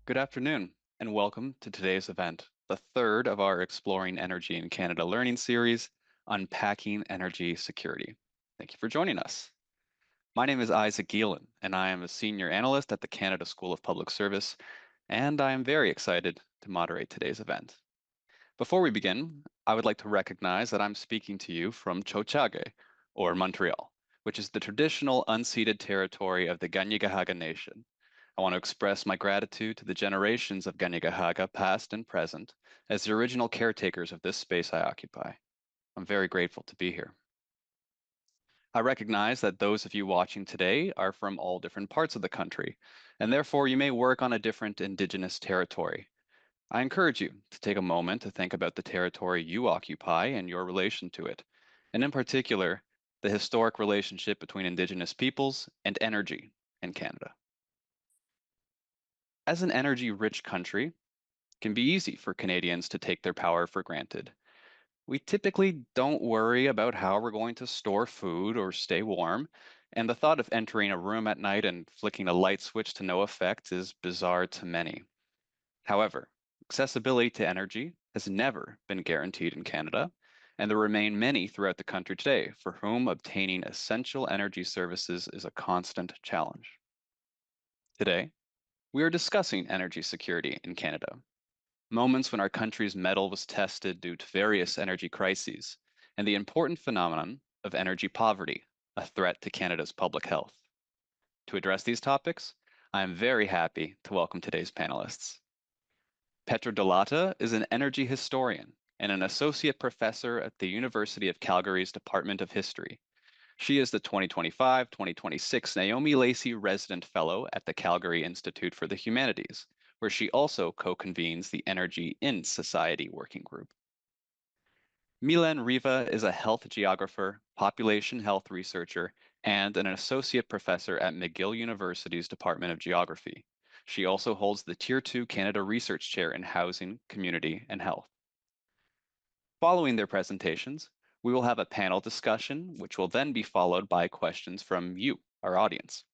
Good afternoon, and welcome to today's event, the third of our Exploring Energy in Canada learning series, Unpacking Energy Security. Thank you for joining us. My name is Isaac Gielen, and I am a senior analyst at the Canada School of Public Service, and I am very excited to moderate today's event. Before we begin, I would like to recognize that I'm speaking to you from Tiohtià:ke, or Montreal, which is the traditional unceded territory of the Kanien'kehá:ka Nation. I want to express my gratitude to the generations of Kanien'kehá:ka, past and present, as the original caretakers of this space I occupy. I'm very grateful to be here. I recognize that those of you watching today are from all different parts of the country, and therefore you may work on a different Indigenous territory. I encourage you to take a moment to think about the territory you occupy and your relation to it, and in particular, the historic relationship between Indigenous peoples and energy in Canada. As an energy-rich country, it can be easy for Canadians to take their power for granted. We typically don't worry about how we're going to store food or stay warm, and the thought of entering a room at night and flicking a light switch to no effect is bizarre to many. However, accessibility to energy has never been guaranteed in Canada, and there remain many throughout the country today for whom obtaining essential energy services is a constant challenge. Today, we are discussing energy security in Canada, moments when our country's mettle was tested due to various energy crises, and the important phenomenon of energy poverty, a threat to Canada's public health. To address these topics, I am very happy to welcome today's panelists. Petra Delata is an energy historian and an associate professor at the University of Calgary's Department of History. She is the 2025-2026 Naomi Lacey Resident Fellow at the Calgary Institute for the Humanities, where she also co-convenes the Energy in Society Working Group. Milan Riva is a health geographer, population health researcher, and an associate professor at McGill University's Department of Geography. She also holds the Tier 2 Canada Research Chair in Housing, Community, and Health. Following their presentations, we will have a panel discussion, which will then be followed by questions from you, our audience.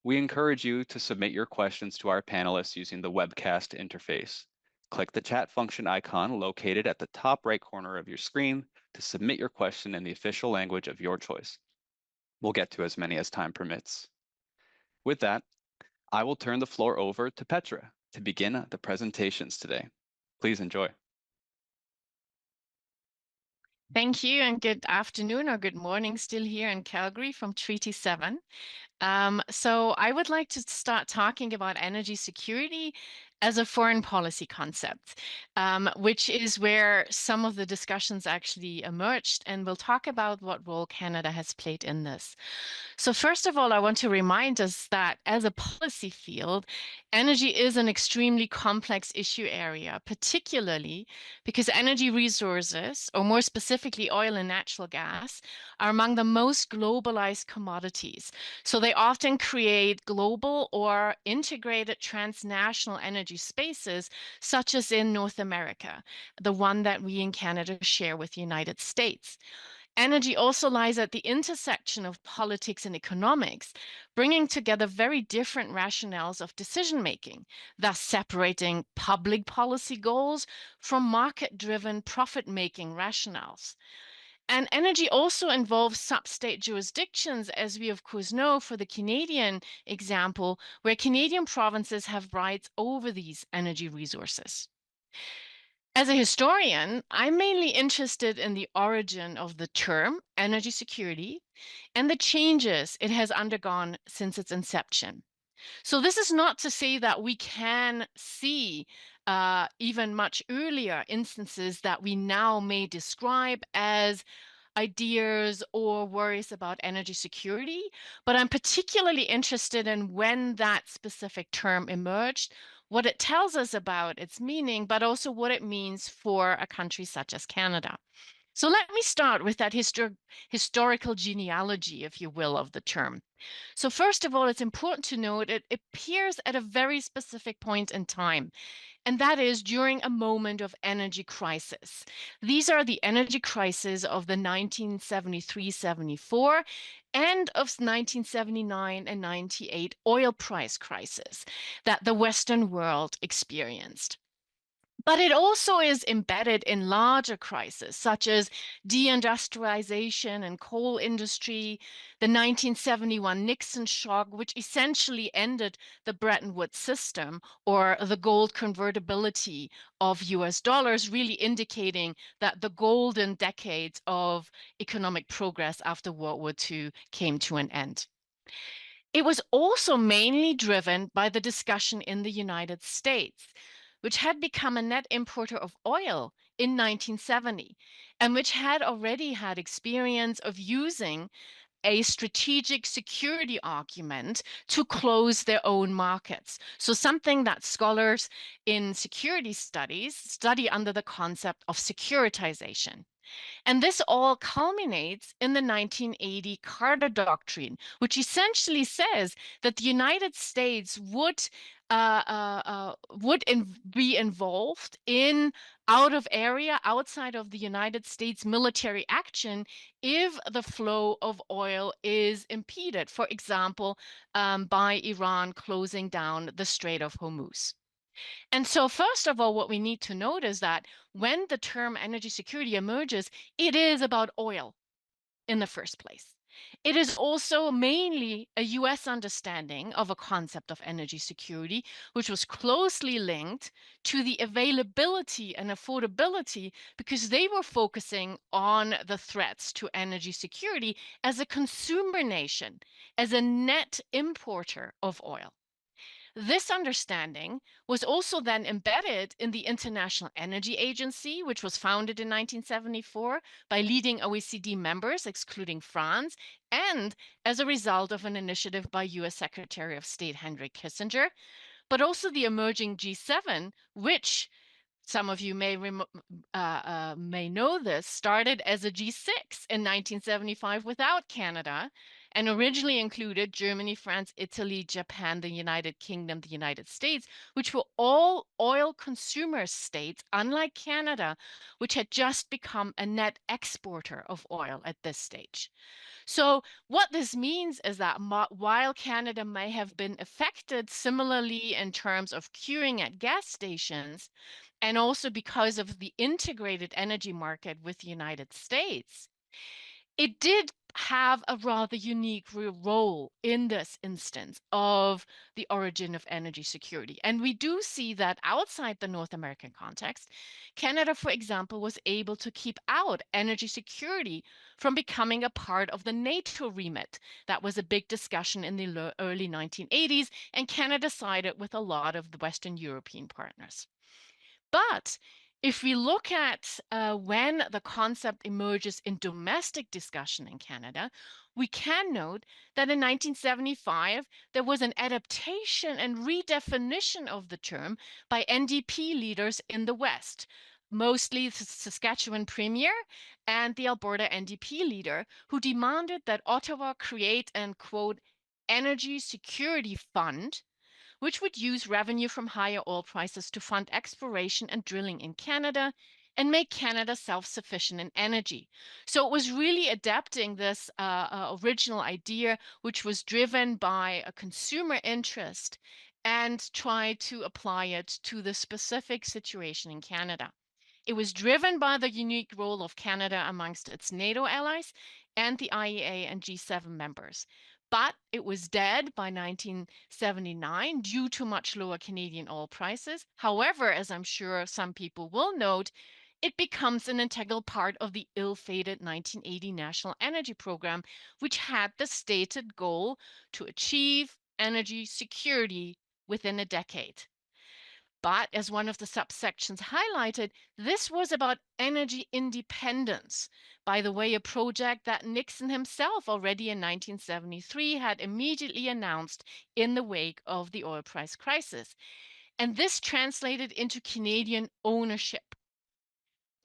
We encourage you to submit your questions to our panelists using the webcast interface. Click the chat function icon located at the top right corner of your screen to submit your question in the official language of your choice. We'll get to as many as time permits. With that, I will turn the floor over to Petra to begin the presentations today. Please enjoy. Thank you, and good afternoon or good morning still here in Calgary from Treaty 7. So I would like to start talking about energy security as a foreign policy concept, which is where some of the discussions actually emerged, and we'll talk about what role Canada has played in this. So first of all, I want to remind us that as a policy field, energy is an extremely complex issue area, particularly because energy resources, or more specifically oil and natural gas, are among the most globalized commodities. So they often create global or integrated transnational energy spaces, such as in North America, the one that we in Canada share with the United States. Energy also lies at the intersection of politics and economics, bringing together very different rationales of decision making, thus separating public policy goals from market-driven profit-making rationales. And energy also involves sub-state jurisdictions, as we of course know for the Canadian example, where Canadian provinces have rights over these energy resources. As a historian, I'm mainly interested in the origin of the term energy security and the changes it has undergone since its inception. So this is not to say that we can see even much earlier instances that we now may describe as ideas or worries about energy security, but I'm particularly interested in when that specific term emerged, what it tells us about its meaning, but also what it means for a country such as Canada. So let me start with that historical genealogy, if you will, of the term. So first of all, it's important to note it appears at a very specific point in time, and that is during a moment of energy crisis. These are the energy crises of the 1973-74 end of 1979 and 98 oil price crisis that the Western world experienced. But it also is embedded in larger crises such as deindustrialization and coal industry, the 1971 Nixon shock, which essentially ended the Bretton Woods system, or the gold convertibility of US dollars, really indicating that the golden decades of economic progress after World War II came to an end. It was also mainly driven by the discussion in the United States, which had become a net importer of oil in 1970 and which had already had experience of using a strategic security argument to close their own markets. So, something that scholars in security studies study under the concept of securitization. And this all culminates in the 1980 Carter Doctrine, which essentially says that the United States be involved in out of area outside of the United States military action if the flow of oil is impeded, for example, by Iran closing down the Strait of Hormuz. And so, first of all, what we need to note is that when the term energy security emerges, it is about oil in the first place. It is also mainly a US understanding of a concept of energy security, which was closely linked to the availability and affordability because they were focusing on the threats to energy security as a consumer nation, as a net importer of oil. This understanding was also then embedded in the International Energy Agency, which was founded in 1974 by leading OECD members, excluding France, and as a result of an initiative by US Secretary of State Henry Kissinger, but also the emerging G7, which some of you may know this, started as a G6 in 1975 without Canada and originally included Germany, France, Italy, Japan, the United Kingdom, the United States, which were all oil consumer states, unlike Canada, which had just become a net exporter of oil at this stage. So, what this means is that while Canada may have been affected similarly in terms of queuing at gas stations, and also because of the integrated energy market with the United States, it did have a rather unique role in this instance of the origin of energy security. And we do see that outside the North American context, Canada, for example, was able to keep out energy security from becoming a part of the NATO remit. That was a big discussion in the early 1980s, and Canada sided with a lot of the Western European partners. But if we look at when the concept emerges in domestic discussion in Canada, we can note that in 1975, there was an adaptation and redefinition of the term by NDP leaders in the West, mostly the Saskatchewan Premier and the Alberta NDP leader, who demanded that Ottawa create an, quote, energy security fund which would use revenue from higher oil prices to fund exploration and drilling in Canada and make Canada self sufficient in energy. So it was really adapting this original idea, which was driven by a consumer interest, and try to apply it to the specific situation in Canada. It was driven by the unique role of Canada amongst its NATO allies and the IEA and G7 members. But it was dead by 1979 due to much lower Canadian oil prices. However, as I'm sure some people will note, it becomes an integral part of the ill-fated 1980 National Energy Program, which had the stated goal to achieve energy security within a decade. But as one of the subsections highlighted, this was about energy independence. By the way, a project that Nixon himself already in 1973 had immediately announced in the wake of the oil price crisis. And this translated into Canadian ownership.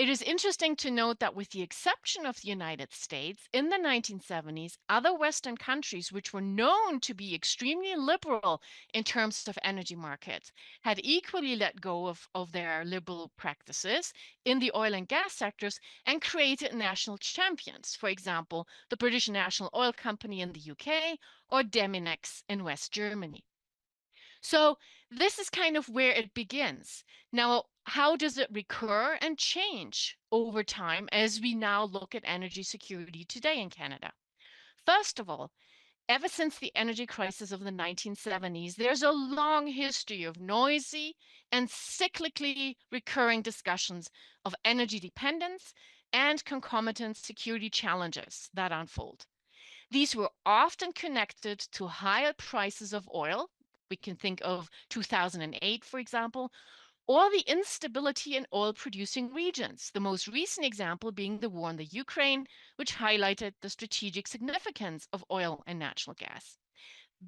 It is interesting to note that, with the exception of the United States, in the 1970s, other Western countries, which were known to be extremely liberal in terms of energy markets, had equally let go of their liberal practices in the oil and gas sectors and created national champions. For example, the British National Oil Company in the UK or Deminex in West Germany. So this is kind of where it begins. Now, how does it recur and change over time as we now look at energy security today in Canada? First of all, ever since the energy crisis of the 1970s, there's a long history of noisy and cyclically recurring discussions of energy dependence and concomitant security challenges that unfold. These were often connected to higher prices of oil. We can think of 2008, for example, or the instability in oil producing regions. The most recent example being the war in the Ukraine, which highlighted the strategic significance of oil and natural gas.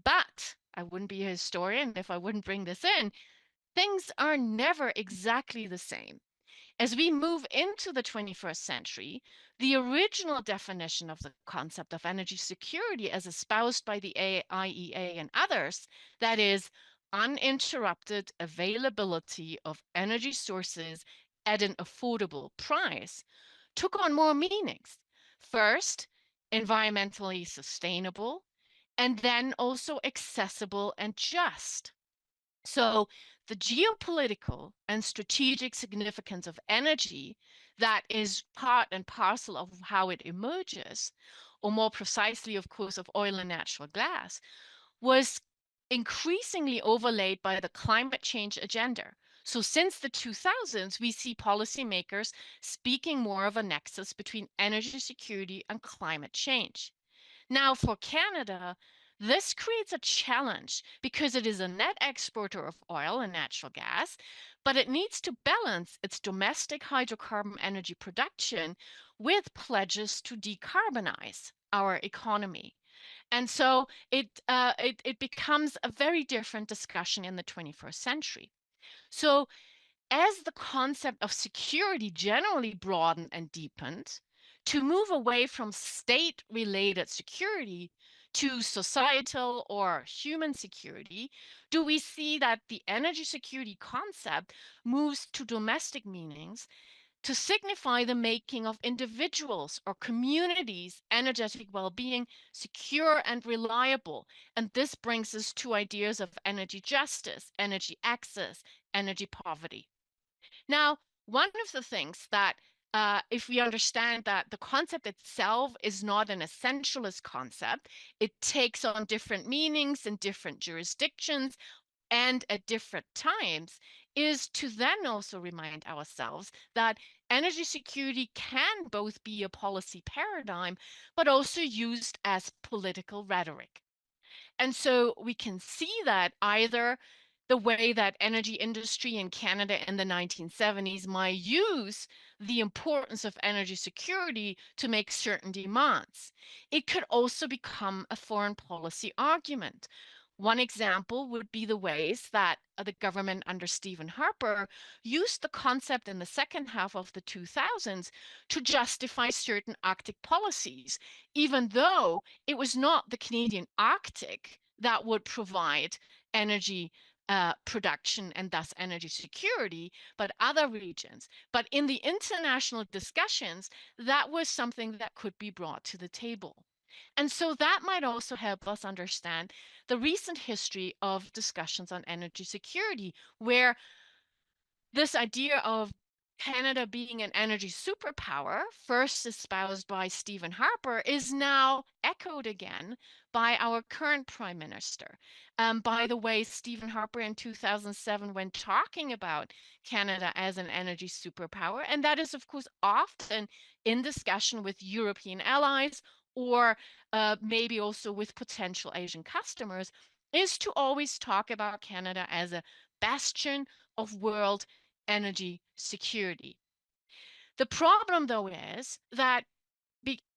But I wouldn't be a historian if I wouldn't bring this in. Things are never exactly the same. As we move into the 21st century, the original definition of the concept of energy security, as espoused by the IEA and others, that is, uninterrupted availability of energy sources at an affordable price, took on more meanings. First, environmentally sustainable, and then also accessible and just. So, the geopolitical and strategic significance of energy, that is part and parcel of how it emerges, or more precisely, of course, of oil and natural gas, was increasingly overlaid by the climate change agenda. So, since the 2000s, we see policymakers speaking more of a nexus between energy security and climate change. Now, for Canada, this creates a challenge because it is a net exporter of oil and natural gas, but it needs to balance its domestic hydrocarbon energy production with pledges to decarbonize our economy. And so it becomes a very different discussion in the 21st century. So as the concept of security generally broadened and deepened, to move away from state related security to societal or human security, do we see that the energy security concept moves to domestic meanings to signify the making of individuals or communities' energetic well being secure and reliable. And this brings us to ideas of energy justice, energy access, energy poverty. Now, one of the things that, if we understand that the concept itself is not an essentialist concept, it takes on different meanings in different jurisdictions and at different times, is to then also remind ourselves that energy security can both be a policy paradigm, but also used as political rhetoric. And so we can see that either the way that energy industry in Canada in the 1970s might use the importance of energy security to make certain demands. It could also become a foreign policy argument. One example would be the ways that the government under Stephen Harper used the concept in the second half of the 2000s to justify certain Arctic policies, even though it was not the Canadian Arctic that would provide energy production and thus energy security, but other regions. But in the international discussions, that was something that could be brought to the table. And so that might also help us understand the recent history of discussions on energy security, where this idea of Canada being an energy superpower, first espoused by Stephen Harper, is now echoed again by our current Prime Minister. By the way, Stephen Harper in 2007, when talking about Canada as an energy superpower, and that is, of course, often in discussion with European allies or maybe also with potential Asian customers, is to always talk about Canada as a bastion of world energy security. The problem, though, is that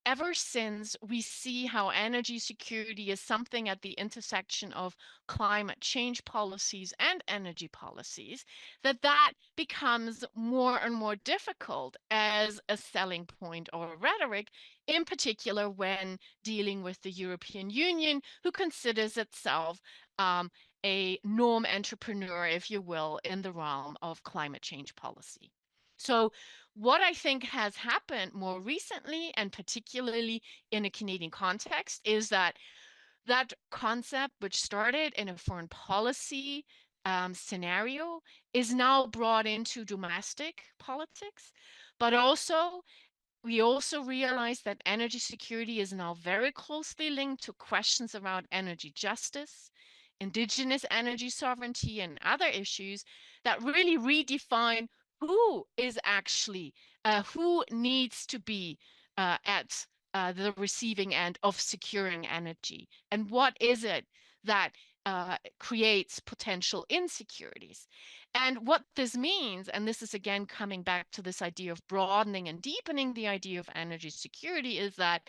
ever since we see how energy security is something at the intersection of climate change policies and energy policies, that becomes more and more difficult as a selling point or rhetoric, in particular when dealing with the European Union, who considers itself a norm entrepreneur, if you will, in the realm of climate change policy. So, what I think has happened more recently, and particularly in a Canadian context, is that that concept, which started in a foreign policy scenario, is now brought into domestic politics, but also we also realize that energy security is now very closely linked to questions around energy justice, indigenous energy sovereignty, and other issues that really redefine who is actually, who needs to be at the receiving end of securing energy, and what is it that creates potential insecurities. And what this means, and this is again coming back to this idea of broadening and deepening the idea of energy security, is that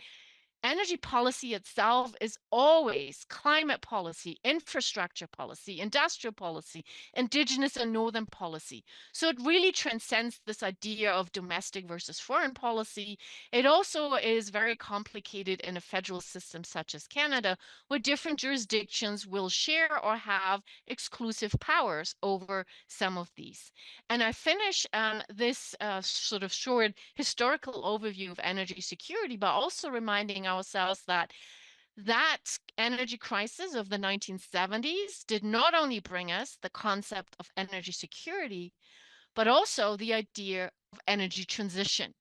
energy policy itself is always climate policy, infrastructure policy, industrial policy, indigenous and northern policy. So it really transcends this idea of domestic versus foreign policy. It also is very complicated in a federal system such as Canada, where different jurisdictions will share or have exclusive powers over some of these. And I finish this sort of short historical overview of energy security by also reminding ourselves that that energy crisis of the 1970s did not only bring us the concept of energy security, but also the idea of energy transition.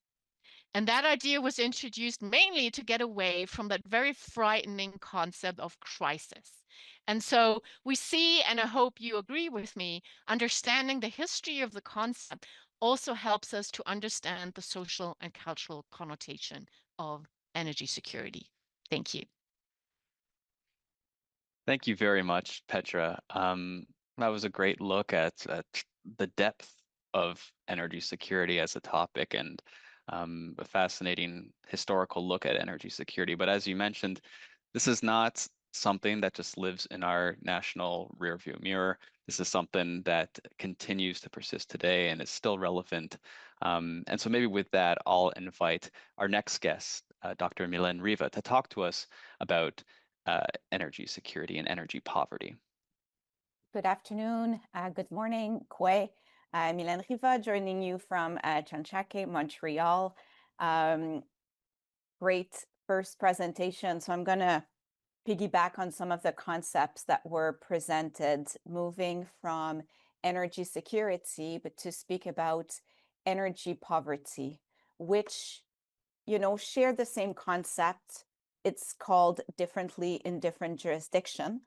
And that idea was introduced mainly to get away from that very frightening concept of crisis. And so we see, and I hope you agree with me, understanding the history of the concept also helps us to understand the social and cultural connotation of energy security. Thank you. Thank you very much, Petra. That was a great look at the depth of energy security as a topic and a fascinating historical look at energy security. But as you mentioned, this is not something that just lives in our national rearview mirror. This is something that continues to persist today and is still relevant. And so maybe with that, I'll invite our next guest, Dr. Mylène Riva, to talk to us about energy security and energy poverty. Good afternoon, good morning, Kwe. Mylène Riva joining you from Chanchake, Montreal. Great first presentation. So I'm going to piggyback on some of the concepts that were presented, moving from energy security, but to speak about energy poverty, which, share the same concept. It's called differently in different jurisdictions.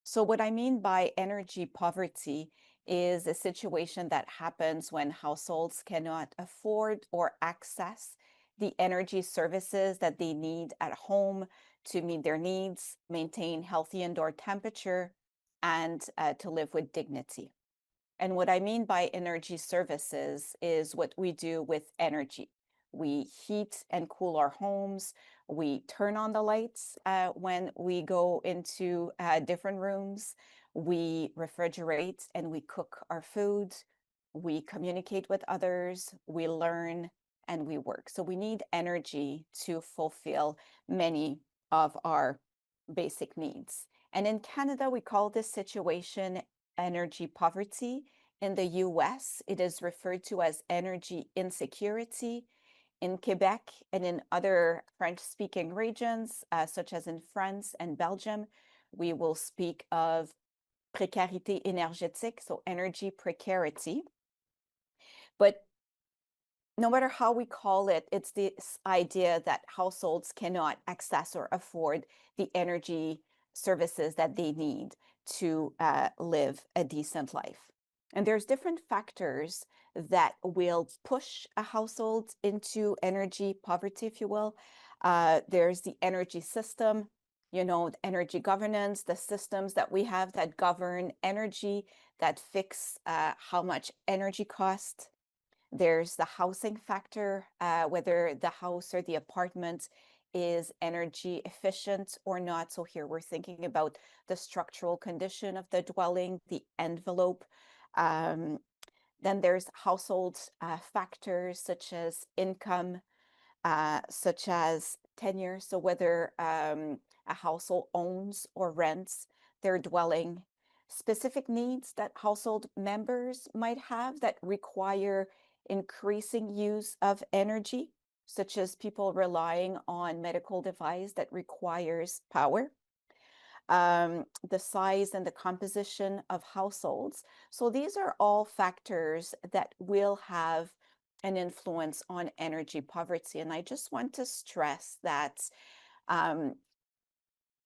So what I mean by energy poverty is a situation that happens when households cannot afford or access the energy services that they need at home to meet their needs, maintain healthy indoor temperature, and to live with dignity. And what I mean by energy services is what we do with energy. We heat and cool our homes. We turn on the lights when we go into different rooms. We refrigerate and we cook our food. We communicate with others. We learn and we work. So we need energy to fulfill many of our basic needs. And in Canada, we call this situation energy poverty. In the US, it is referred to as energy insecurity. In Quebec and in other French-speaking regions, such as in France and Belgium, we will speak of précarité énergétique, so energy precarity. But no matter how we call it, it's this idea that households cannot access or afford the energy services that they need to live a decent life. And there's different factors that will push a household into energy poverty, if you will. There's the energy system, the energy governance, the systems that we have that govern energy, that fix how much energy costs. There's the housing factor, whether the house or the apartment is energy efficient or not. So here we're thinking about the structural condition of the dwelling, the envelope. Then there's household factors such as income, such as tenure. So whether a household owns or rents their dwelling, specific needs that household members might have that require increasing use of energy, such as people relying on medical device that requires power, the size and the composition of households. So these are all factors that will have an influence on energy poverty. And I just want to stress that um,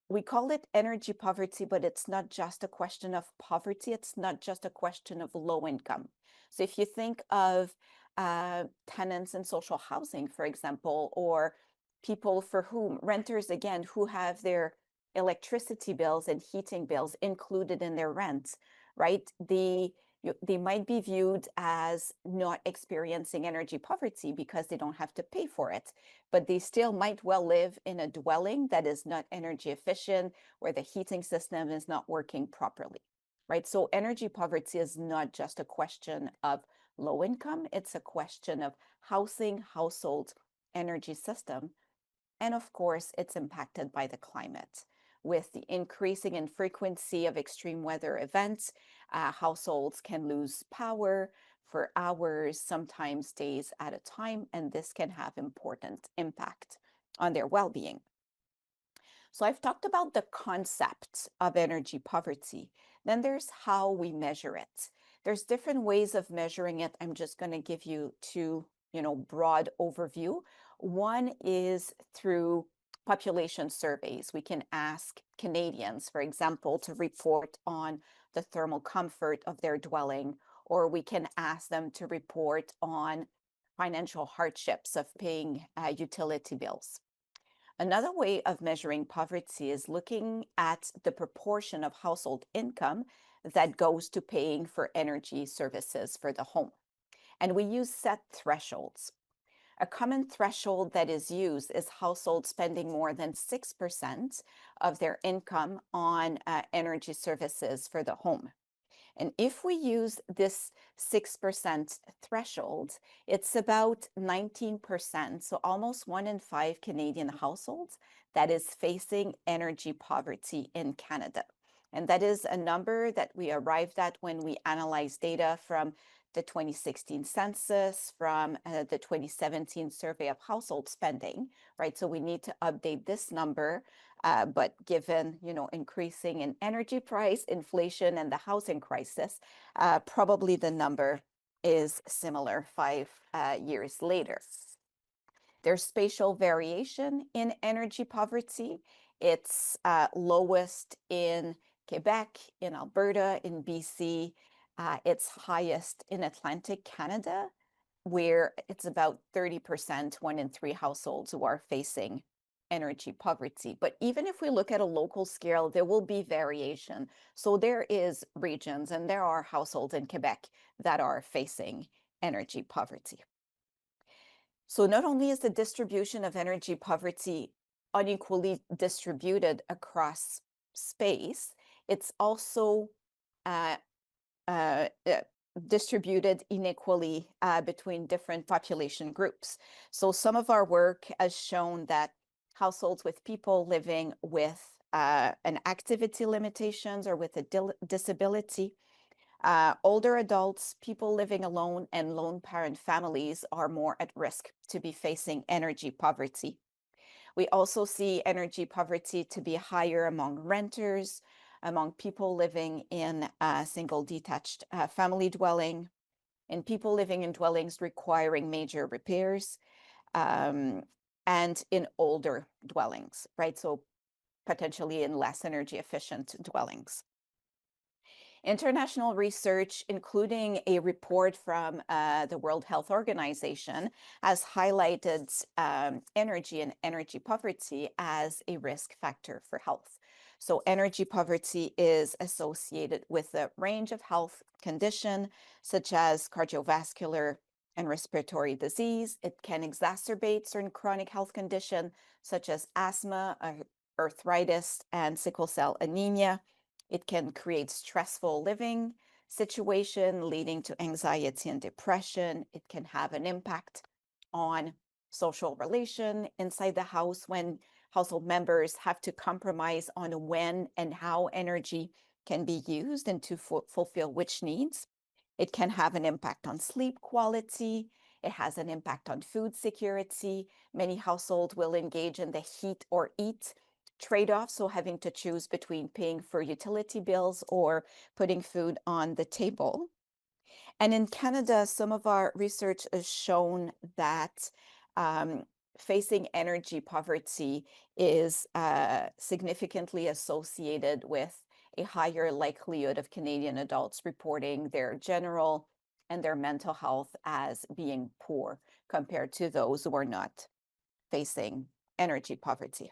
we call it energy poverty, but it's not just a question of poverty. It's not just a question of low income. So if you think of tenants in social housing, for example, or people for whom, renters again, who have their electricity bills and heating bills included in their rent, right? They might be viewed as not experiencing energy poverty because they don't have to pay for it, but they still might well live in a dwelling that is not energy efficient, where the heating system is not working properly, right? So energy poverty is not just a question of low income, it's a question of housing, household, energy system. And of course, it's impacted by the climate. With the increasing in frequency of extreme weather events, households can lose power for hours, sometimes days at a time, and this can have important impact on their well-being. So I've talked about the concept of energy poverty. Then there's how we measure it. There's different ways of measuring it. I'm just going to give you two, broad overview. One is through population surveys. We can ask Canadians, for example, to report on the thermal comfort of their dwelling, or we can ask them to report on financial hardships of paying utility bills. Another way of measuring poverty is looking at the proportion of household income that goes to paying for energy services for the home. And we use set thresholds. A common threshold that is used is households spending more than 6% of their income on energy services for the home. And if we use this 6% threshold, it's about 19%, so almost 1 in 5 Canadian households that is facing energy poverty in Canada. And that is a number that we arrived at when we analyzed data from the 2016 census, from the 2017 survey of household spending, right? So we need to update this number, but given, increasing in energy price, inflation, and the housing crisis, probably the number is similar 5 years later. There's spatial variation in energy poverty. It's lowest in Quebec, in Alberta, in BC. It's highest in Atlantic Canada, where it's about 30%, 1 in 3 households who are facing energy poverty. But even if we look at a local scale, there will be variation. So there is regions and there are households in Quebec that are facing energy poverty. So not only is the distribution of energy poverty unequally distributed across space, it's also distributed inequally between different population groups. So some of our work has shown that households with people living with an activity limitations or with a disability, older adults, people living alone, and lone parent families are more at risk to be facing energy poverty. We also see energy poverty to be higher among renters, among people living in a single detached family dwelling, and people living in dwellings requiring major repairs, and in older dwellings, right? So potentially in less energy efficient dwellings. International research, including a report from the World Health Organization, has highlighted energy and energy poverty as a risk factor for health. So energy poverty is associated with a range of health conditions, such as cardiovascular and respiratory disease. It can exacerbate certain chronic health conditions such as asthma, arthritis, and sickle cell anemia. It can create stressful living situation leading to anxiety and depression. It can have an impact on social relation inside the house when household members have to compromise on when and how energy can be used and to fulfill which needs. It can have an impact on sleep quality. It has an impact on food security. Many households will engage in the heat or eat trade-off, so having to choose between paying for utility bills or putting food on the table. And in Canada, some of our research has shown that facing energy poverty is significantly associated with a higher likelihood of Canadian adults reporting their general and their mental health as being poor compared to those who are not facing energy poverty.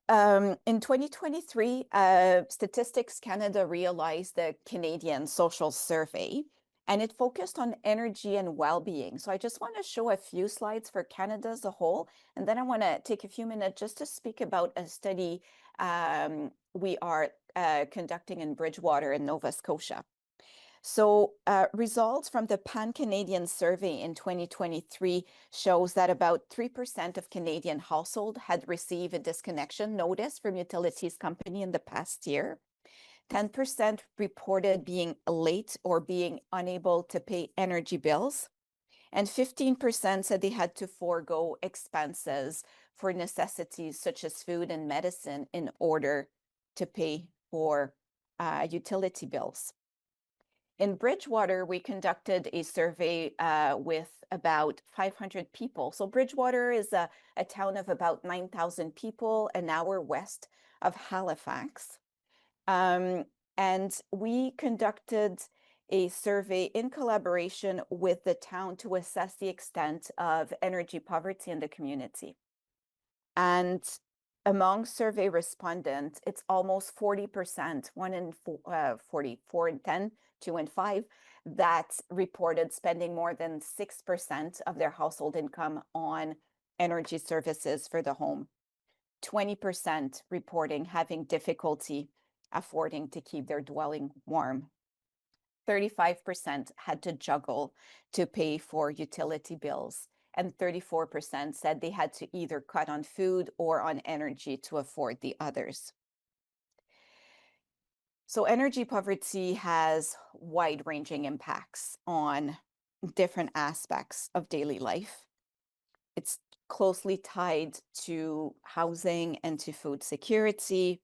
In 2023, Statistics Canada realized the Canadian Social Survey, and it focused on energy and well-being. So I just want to show a few slides for Canada as a whole, and then I want to take a few minutes just to speak about a study we are conducting in Bridgewater in Nova Scotia. So results from the Pan-Canadian survey in 2023 shows that about 3% of Canadian households had received a disconnection notice from utilities company in the past year. 10% reported being late or being unable to pay energy bills. And 15% said they had to forego expenses for necessities such as food and medicine in order to pay for utility bills. In Bridgewater, we conducted a survey with about 500 people. So Bridgewater is a town of about 9,000 people, an hour west of Halifax. And we conducted a survey in collaboration with the town to assess the extent of energy poverty in the community. And among survey respondents, it's almost 40%, 1 in 40, 4 in 10, 2 in 5, that reported spending more than 6% of their household income on energy services for the home. 20% reporting having difficulty affording to keep their dwelling warm. 35% had to juggle to pay for utility bills. And 34% said they had to either cut on food or on energy to afford the others. So energy poverty has wide-ranging impacts on different aspects of daily life. It's closely tied to housing and to food security.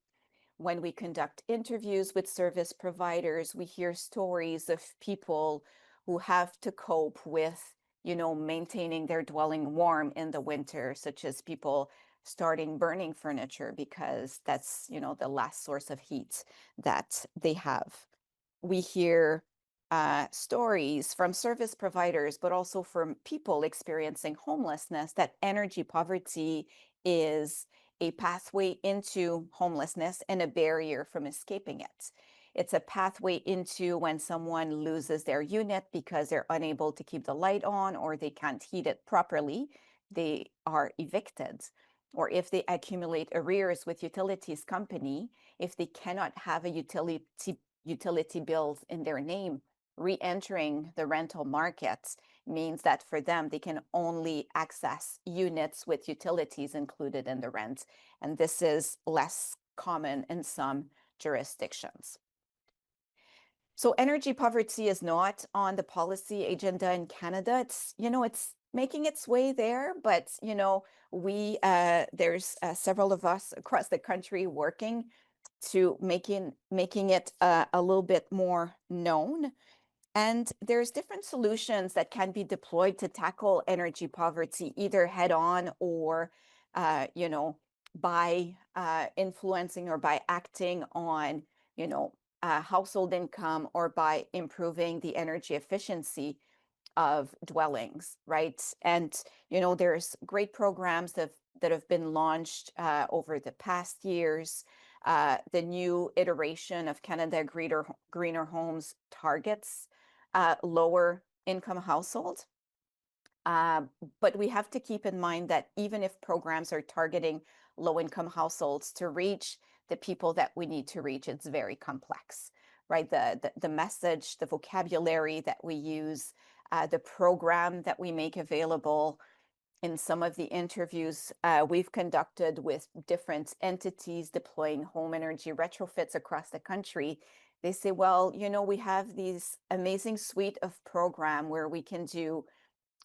When we conduct interviews with service providers, we hear stories of people who have to cope with, maintaining their dwelling warm in the winter, such as people starting burning furniture because that's, the last source of heat that they have. We hear stories from service providers, but also from people experiencing homelessness, that energy poverty is a pathway into homelessness and a barrier from escaping it. It's a pathway into when someone loses their unit because they're unable to keep the light on or they can't heat it properly, they are evicted. Or if they accumulate arrears with utilities company, if they cannot have a utility bills in their name, re-entering the rental markets means that for them, they can only access units with utilities included in the rent. And this is less common in some jurisdictions. So energy poverty is not on the policy agenda in Canada. It's, it's making its way there, but, there's several of us across the country working to making it a little bit more known. And there's different solutions that can be deployed to tackle energy poverty, either head on or, by influencing or by acting on, household income or by improving the energy efficiency of dwellings, right? And, there's great programs that have been launched over the past years. the new iteration of Canada Greener Homes targets lower income households. But we have to keep in mind that even if programs are targeting low income households to reach the people that we need to reach, it's very complex, right? The message, the vocabulary that we use, the program that we make available. In some of the interviews we've conducted with different entities deploying home energy retrofits across the country, they say, well, you know, we have these amazing suite of program where we can do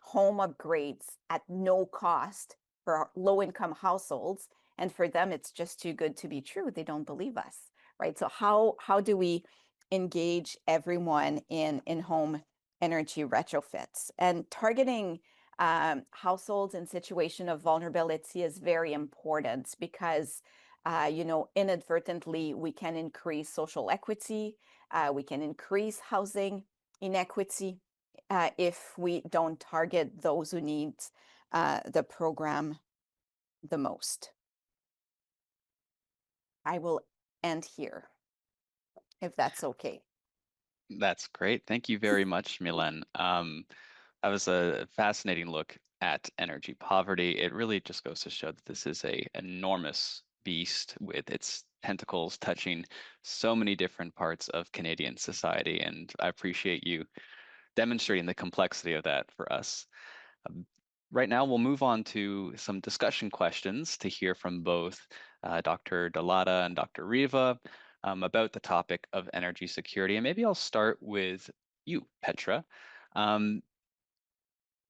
home upgrades at no cost for low income households. And for them, it's just too good to be true. They don't believe us, right? So how do we engage everyone in home energy retrofits? And targeting households in situation of vulnerability is very important because you know, inadvertently we can increase social equity, we can increase housing inequity if we don't target those who need the program the most. I will end here, if that's okay. That's great. Thank you very much, Milen. That was a fascinating look at energy poverty. It really just goes to show that this is a enormous beast with its tentacles touching so many different parts of Canadian society. And I appreciate you demonstrating the complexity of that for us. Um, right now, we'll move on to some discussion questions to hear from both Dr. Dalata and Dr. Riva about the topic of energy security. And maybe I'll start with you, Petra.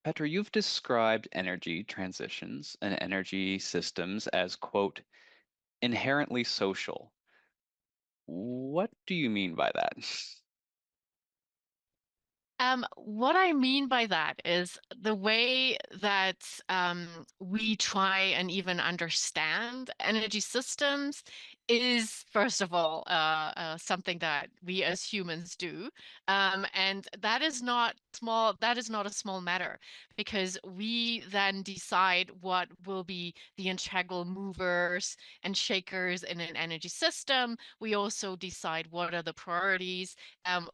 Petra, you've described energy transitions and energy systems as, quote, inherently social. What do you mean by that? What I mean by that is the way that we try and even understand energy systems is, first of all, something that we as humans do, and that is not small. That is not a small matter because we then decide what will be the integral movers and shakers in an energy system. We also decide what are the priorities.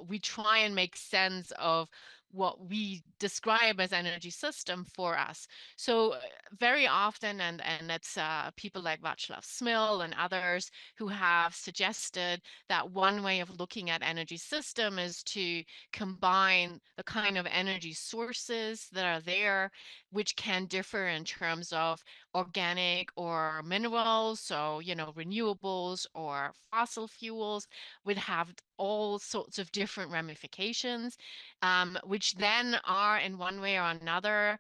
We try and make sense of what we describe as energy system for us. So very often, and it's people like Václav Smil and others who have suggested that one way of looking at energy system is to combine the kind of energy sources that are there, which can differ in terms of organic or minerals, so you know, renewables or fossil fuels would have all sorts of different ramifications, which then are in one way or another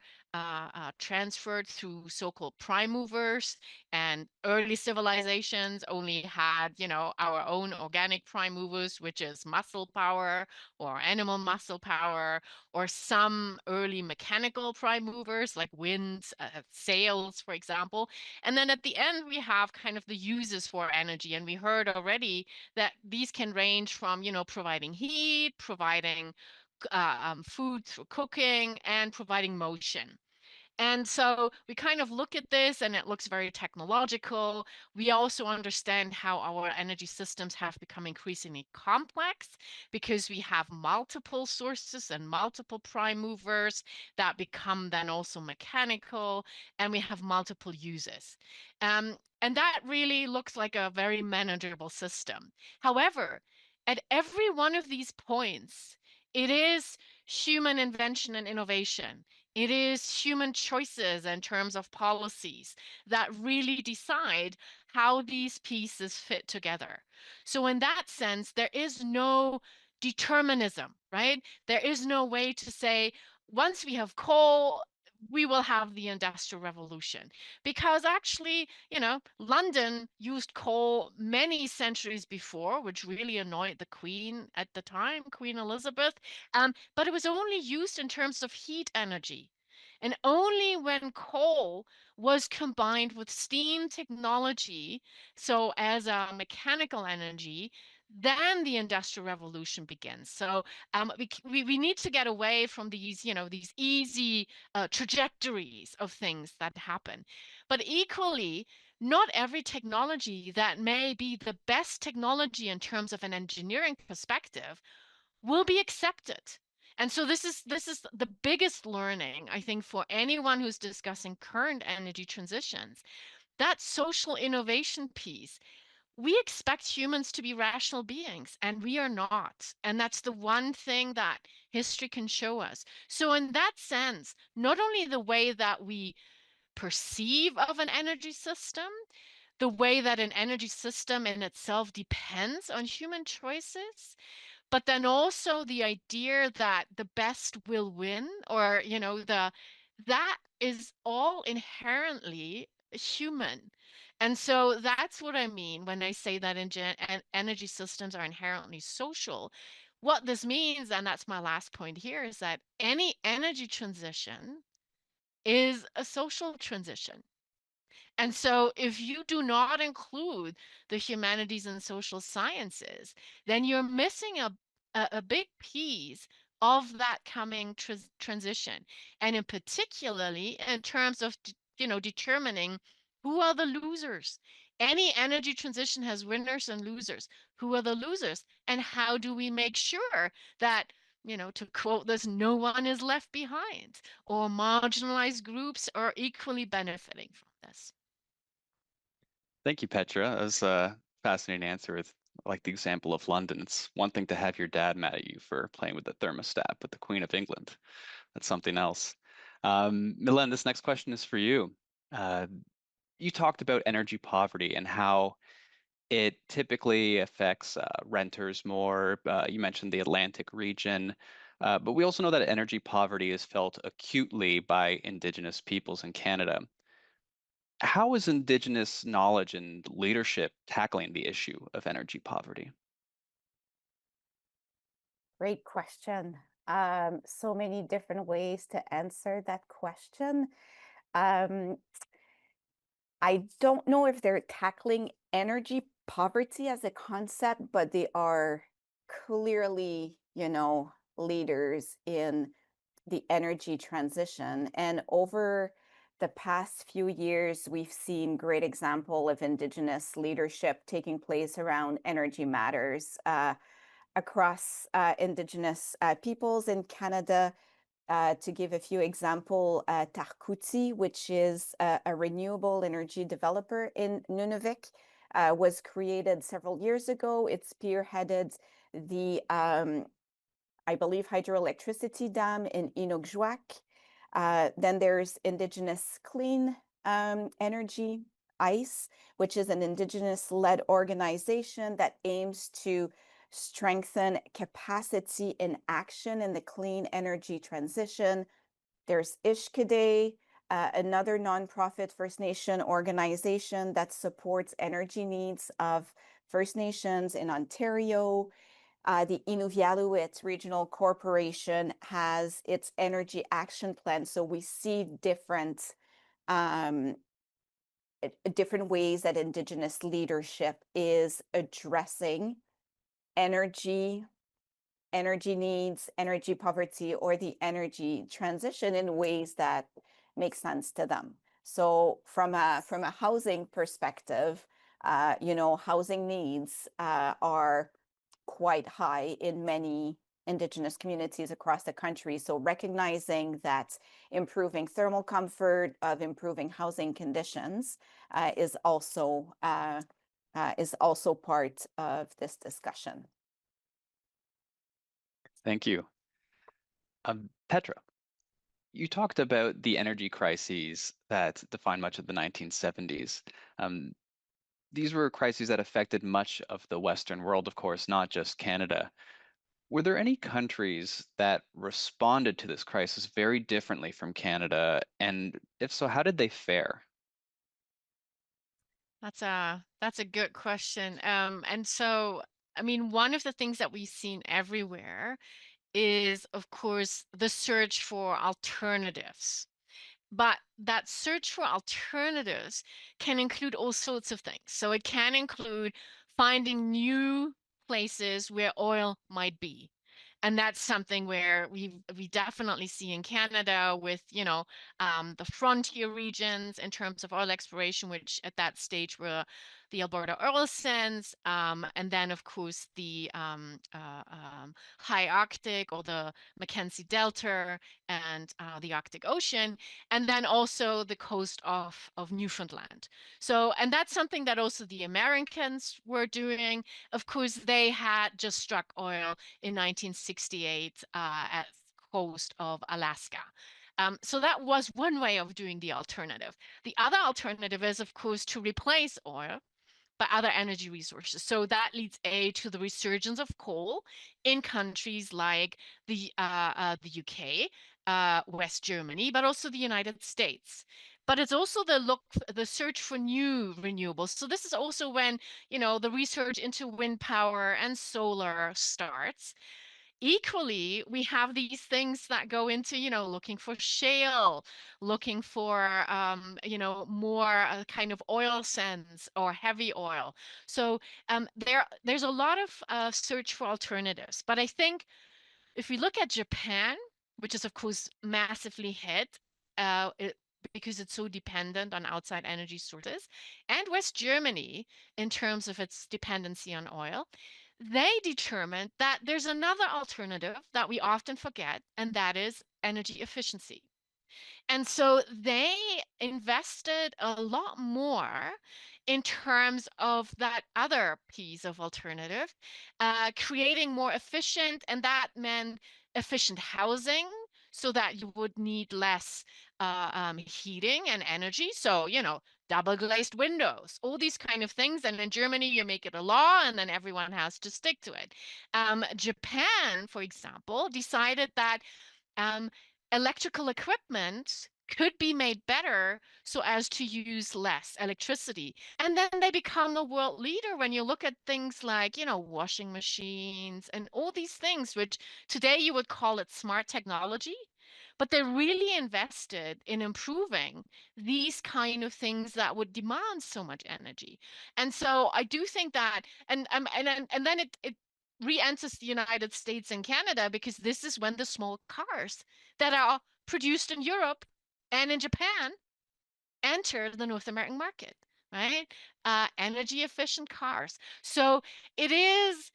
transferred through so-called prime movers. And early civilizations only had, you know, our own organic prime movers, which is muscle power or animal muscle power, or some early mechanical prime movers like winds, sails, for example. And then at the end, we have kind of the uses for energy. And we heard already that these can range from, you know, providing heat, providing food through cooking, and providing motion. And so we kind of look at this and it looks very technological. We also understand how our energy systems have become increasingly complex because we have multiple sources and multiple prime movers that become then also mechanical, and we have multiple uses. And that really looks like a very manageable system. However, at every one of these points, it is human invention and innovation. It is human choices in terms of policies that really decide how these pieces fit together. So, in that sense, there is no determinism, right? There is no way to say, once we have coal, we will have the Industrial Revolution. Because actually, you know, London used coal many centuries before, which really annoyed the Queen at the time, Queen Elizabeth. But it was only used in terms of heat energy. And only when coal was combined with steam technology, so as a mechanical energy, then the Industrial Revolution begins. So we need to get away from these, these easy trajectories of things that happen. But equally, not every technology that may be the best technology in terms of an engineering perspective will be accepted. And so this is the biggest learning, I think, for anyone who's discussing current energy transitions. That social innovation piece, we expect humans to be rational beings, and we are not. And that's the one thing that history can show us. So, in that sense, not only the way that we perceive of an energy system, the way that an energy system in itself depends on human choices, but then also the idea that the best will win, or that is all inherently human. And so that's what I mean when I say that energy systems are inherently social. What this means, and that's my last point here, is that any energy transition is a social transition. And so, if you do not include the humanities and social sciences, then you're missing a big piece of that coming transition. And in particularly in terms of, determining who are the losers. Any energy transition has winners and losers. Who are the losers? And how do we make sure that, to quote this, no one is left behind, or marginalized groups are equally benefiting from this? Thank you, Petra. That was a fascinating answer with like the example of London. It's one thing to have your dad mad at you for playing with the thermostat, but the Queen of England, that's something else. Milen, this next question is for you. Uh, you talked about energy poverty and how it typically affects renters more. You mentioned the Atlantic region, but we also know that energy poverty is felt acutely by Indigenous peoples in Canada. How is Indigenous knowledge and leadership tackling the issue of energy poverty? Great question. So many different ways to answer that question. Um, I don't know if they're tackling energy poverty as a concept, but they are clearly, leaders in the energy transition. And over the past few years, we've seen great example of Indigenous leadership taking place around energy matters across Indigenous peoples in Canada. To give a few examples, Tarkuti, which is a renewable energy developer in Nunavik, was created several years ago. It spearheaded the, I believe, hydroelectricity dam in Inukjuak. Then there's Indigenous Clean Energy, ICE, which is an Indigenous-led organization that aims to strengthen capacity in action in the clean energy transition. There's Ishkade, another nonprofit First Nation organization that supports energy needs of First Nations in Ontario. The Inuvialuit Regional Corporation has its energy action plan. So we see um, different ways that Indigenous leadership is addressing energy needs, energy poverty, or the energy transition in ways that make sense to them. So from a housing perspective, housing needs are quite high in many Indigenous communities across the country. So recognizing that improving thermal comfort, of improving housing conditions, is also part of this discussion. Thank you. Petra, you talked about the energy crises that defined much of the 1970s. Um, these were crises that affected much of the Western world, of course, not just Canada. Were there any countries that responded to this crisis very differently from Canada? And if so, how did they fare? That's a good question. And so, I mean, one of the things that we've seen everywhere is, of course, the search for alternatives. But that search for alternatives can include all sorts of things. So it can include finding new places where oil might be. And that's something where we definitely see in Canada with, the frontier regions in terms of oil exploration, which at that stage were the Alberta oil sands, and then of course the high Arctic or the Mackenzie Delta and the Arctic Ocean, and then also the coast of Newfoundland. So, and that's something that also the Americans were doing. Of course, they had just struck oil in 1968 at the coast of Alaska. So that was one way of doing the alternative. The other alternative is, of course, to replace oil by other energy resources. So that leads to the resurgence of coal in countries like the UK, West Germany, but also the United States. But it's also the search for new renewables. So this is also when, the research into wind power and solar starts. Equally, we have these things that go into, looking for shale, looking for, more kind of oil sands or heavy oil. So there's a lot of search for alternatives. But I think if we look at Japan, which is of course massively hit, because it's so dependent on outside energy sources, and West Germany in terms of its dependency on oil, they determined that there's another alternative that we often forget, and that is energy efficiency. And so they invested a lot more in terms of that other piece of alternative, creating more efficient, and that meant efficient housing so that you would need less heating and energy. So, double glazed windows, all these kind of things. And in Germany, you make it a law and then everyone has to stick to it. Japan, for example, decided that um, electrical equipment could be made better so as to use less electricity. And then they become the world leader when you look at things like, washing machines and all these things, which today you would call it smart technology. But they really invested in improving these kind of things that would demand so much energy. And so I do think that, and then it re-enters the United States and Canada, because this is when the small cars that are produced in Europe and in Japan enter the North American market, right? Energy efficient cars. So it is,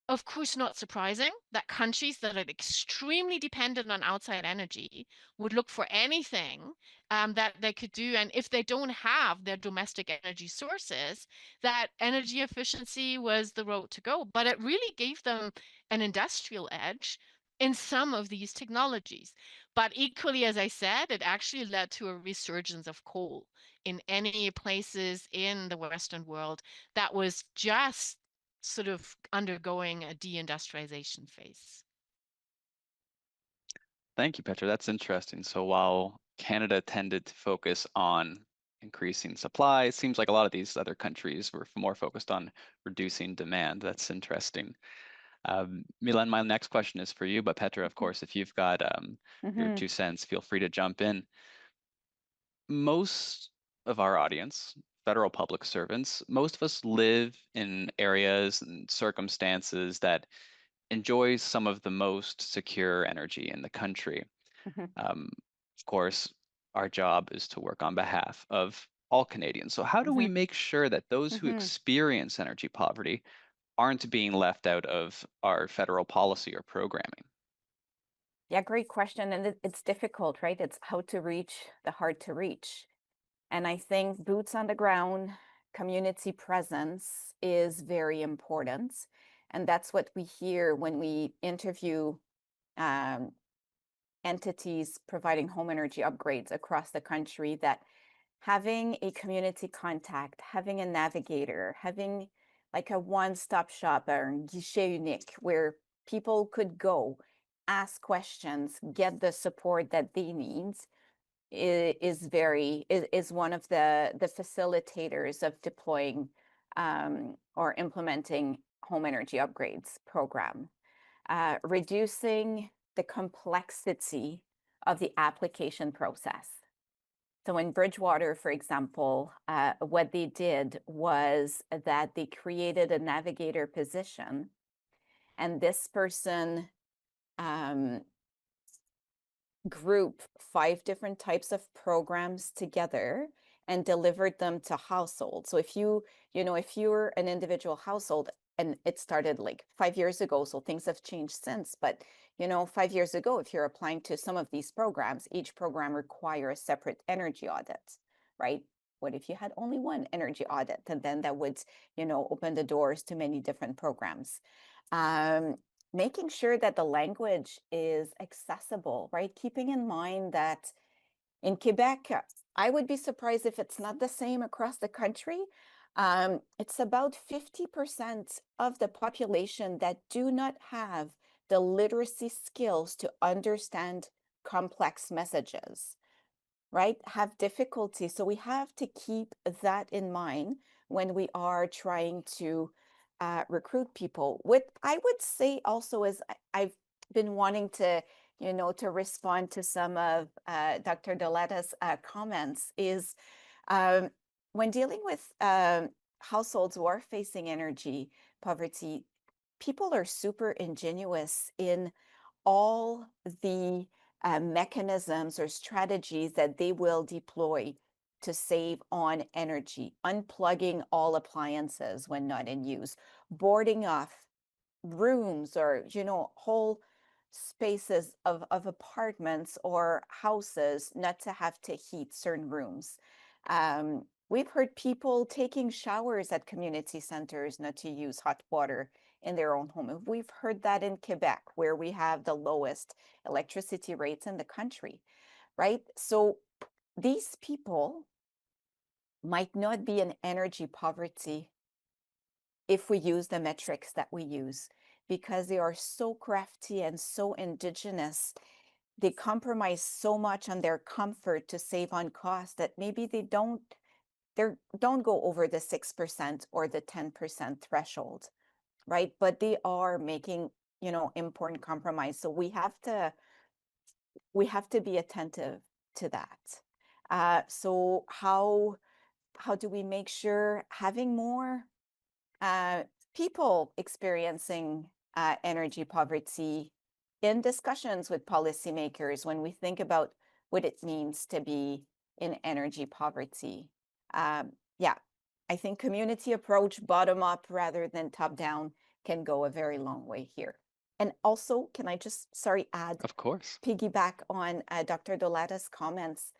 of course, not surprising that countries that are extremely dependent on outside energy would look for anything that they could do. And if they don't have their domestic energy sources, that energy efficiency was the road to go. But it really gave them an industrial edge in some of these technologies. But equally, as I said, it actually led to a resurgence of coal in any places in the Western world that was just sort of undergoing a deindustrialization phase. Thank you, Petra. That's interesting. So while Canada tended to focus on increasing supply, it seems like a lot of these other countries were more focused on reducing demand. That's interesting. Milan, my next question is for you, but Petra, of course, if you've got your Mhm. 2 cents, feel free to jump in. Most of our audience, federal public servants, most of us live in areas and circumstances that enjoy some of the most secure energy in the country. Mhm. Um, of course, our job is to work on behalf of all Canadians. So how do we Mhm. make sure that those who Mhm. experience energy poverty aren't being left out of our federal policy or programming? Yeah, great question. And it's difficult, right? It's how to reach the hard to reach. And I think boots on the ground, community presence is very important. And that's what we hear when we interview um, entities providing home energy upgrades across the country, that having a community contact, having a navigator, having like a one-stop shop or guichet unique where people could go, ask questions, get the support that they need, is one of the facilitators of deploying or implementing home energy upgrades program. Reducing the complexity of the application process. So in Bridgewater, for example, what they did was that they created a navigator position, and this person group 5 different types of programs together and delivered them to households. So if if you're an individual household, and it started like 5 years ago, so things have changed since, but 5 years ago, if you're applying to some of these programs, each program require a separate energy audit, right? What if you had only one energy audit? And then that would, open the doors to many different programs. Making sure that the language is accessible, right? Keeping in mind that in Quebec, I would be surprised if it's not the same across the country. It's about 50% of the population that do not have the literacy skills to understand complex messages, right? Have difficulty. So we have to keep that in mind when we are trying to recruit people. What I would say also is I've been wanting to, to respond to some of Dr. Deleta's comments is when dealing with households who are facing energy poverty, people are super ingenuous in all the mechanisms or strategies that they will deploy to save on energy, unplugging all appliances when not in use, boarding off rooms or, whole spaces of apartments or houses not to have to heat certain rooms. We've heard people taking showers at community centers not to use hot water in their own home. We've heard that in Quebec, where we have the lowest electricity rates in the country, right? So these people might not be in energy poverty if we use the metrics that we use, because they are so crafty and so indigenous. They compromise so much on their comfort to save on cost that maybe they don't go over the 6% or the 10% threshold, right? But they are making, important compromise. So we have to be attentive to that. So how do we make sure having more people experiencing energy poverty in discussions with policymakers when we think about what it means to be in energy poverty? Yeah, I think community approach, bottom up rather than top down, can go a very long way here. And also, can I just, add, Of course. piggyback on Dr. Dolata's comments?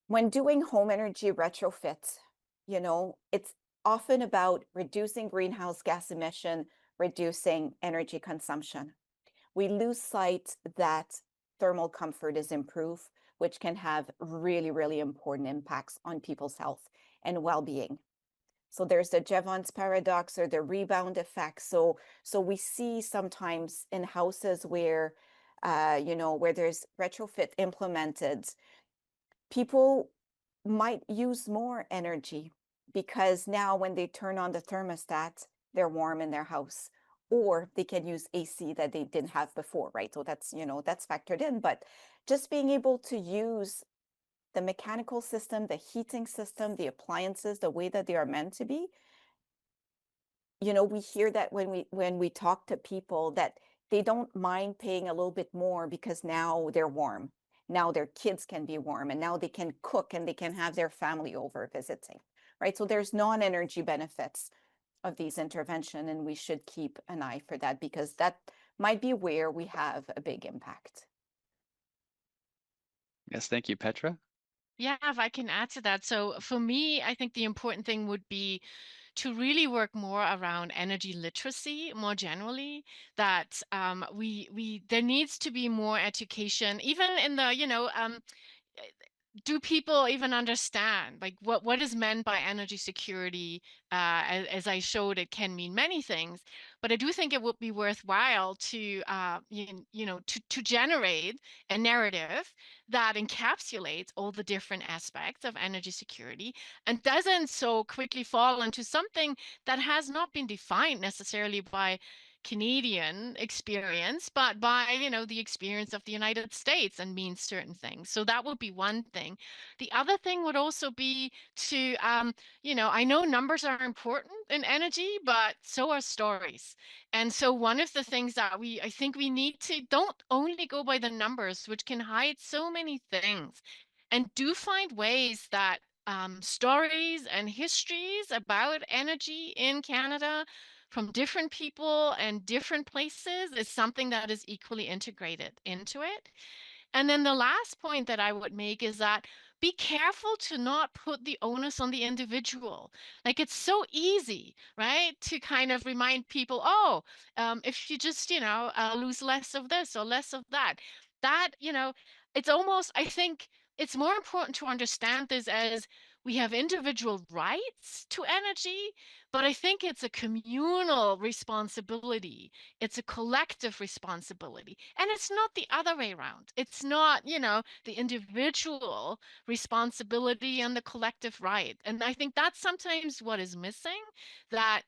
When doing home energy retrofit, it's often about reducing greenhouse gas emission, reducing energy consumption. We lose sight that thermal comfort is improved, which can have really, really important impacts on people's health and well-being. So there's the Jevons paradox or the rebound effect. So we see sometimes in houses where, where there's retrofit implemented, people might use more energy because now when they turn on the thermostat, they're warm in their house, or they can use AC that they didn't have before, right? So that's, that's factored in, but just being able to use the mechanical system, the heating system, the appliances, the way that they are meant to be. We hear that when we talk to people that they don't mind paying a little bit more because now they're warm. Now their kids can be warm, and now they can cook and they can have their family over visiting, right? So there's non-energy benefits of these intervention, and we should keep an eye for that because that might be where we have a big impact. Yes, thank you, Petra. Yeah, if I can add to that. So for me, I think the important thing would be to really work more around energy literacy more generally, that we there needs to be more education, even in the, do people even understand like what is meant by energy security? As I showed, it can mean many things, but I do think it would be worthwhile to to generate a narrative that encapsulates all the different aspects of energy security and doesn't so quickly fall into something that has not been defined necessarily by Canadian experience, but by, the experience of the United States and means certain things. So that would be one thing. The other thing would also be to, I know numbers are important in energy, but so are stories. And so one of the things that I think we need to don't only go by the numbers, which can hide so many things, and do find ways that stories and histories about energy in Canada from different people and different places is something that is equally integrated into it. And then the last point that I would make is that be careful to not put the onus on the individual. Like it's so easy, right, to kind of remind people, oh, if you just, lose less of this or less of that, it's almost, I think it's more important to understand this as we have individual rights to energy, but I think it's a communal responsibility. It's a collective responsibility. And it's not the other way around. It's not, the individual responsibility and the collective right. And I think that's sometimes what is missing, that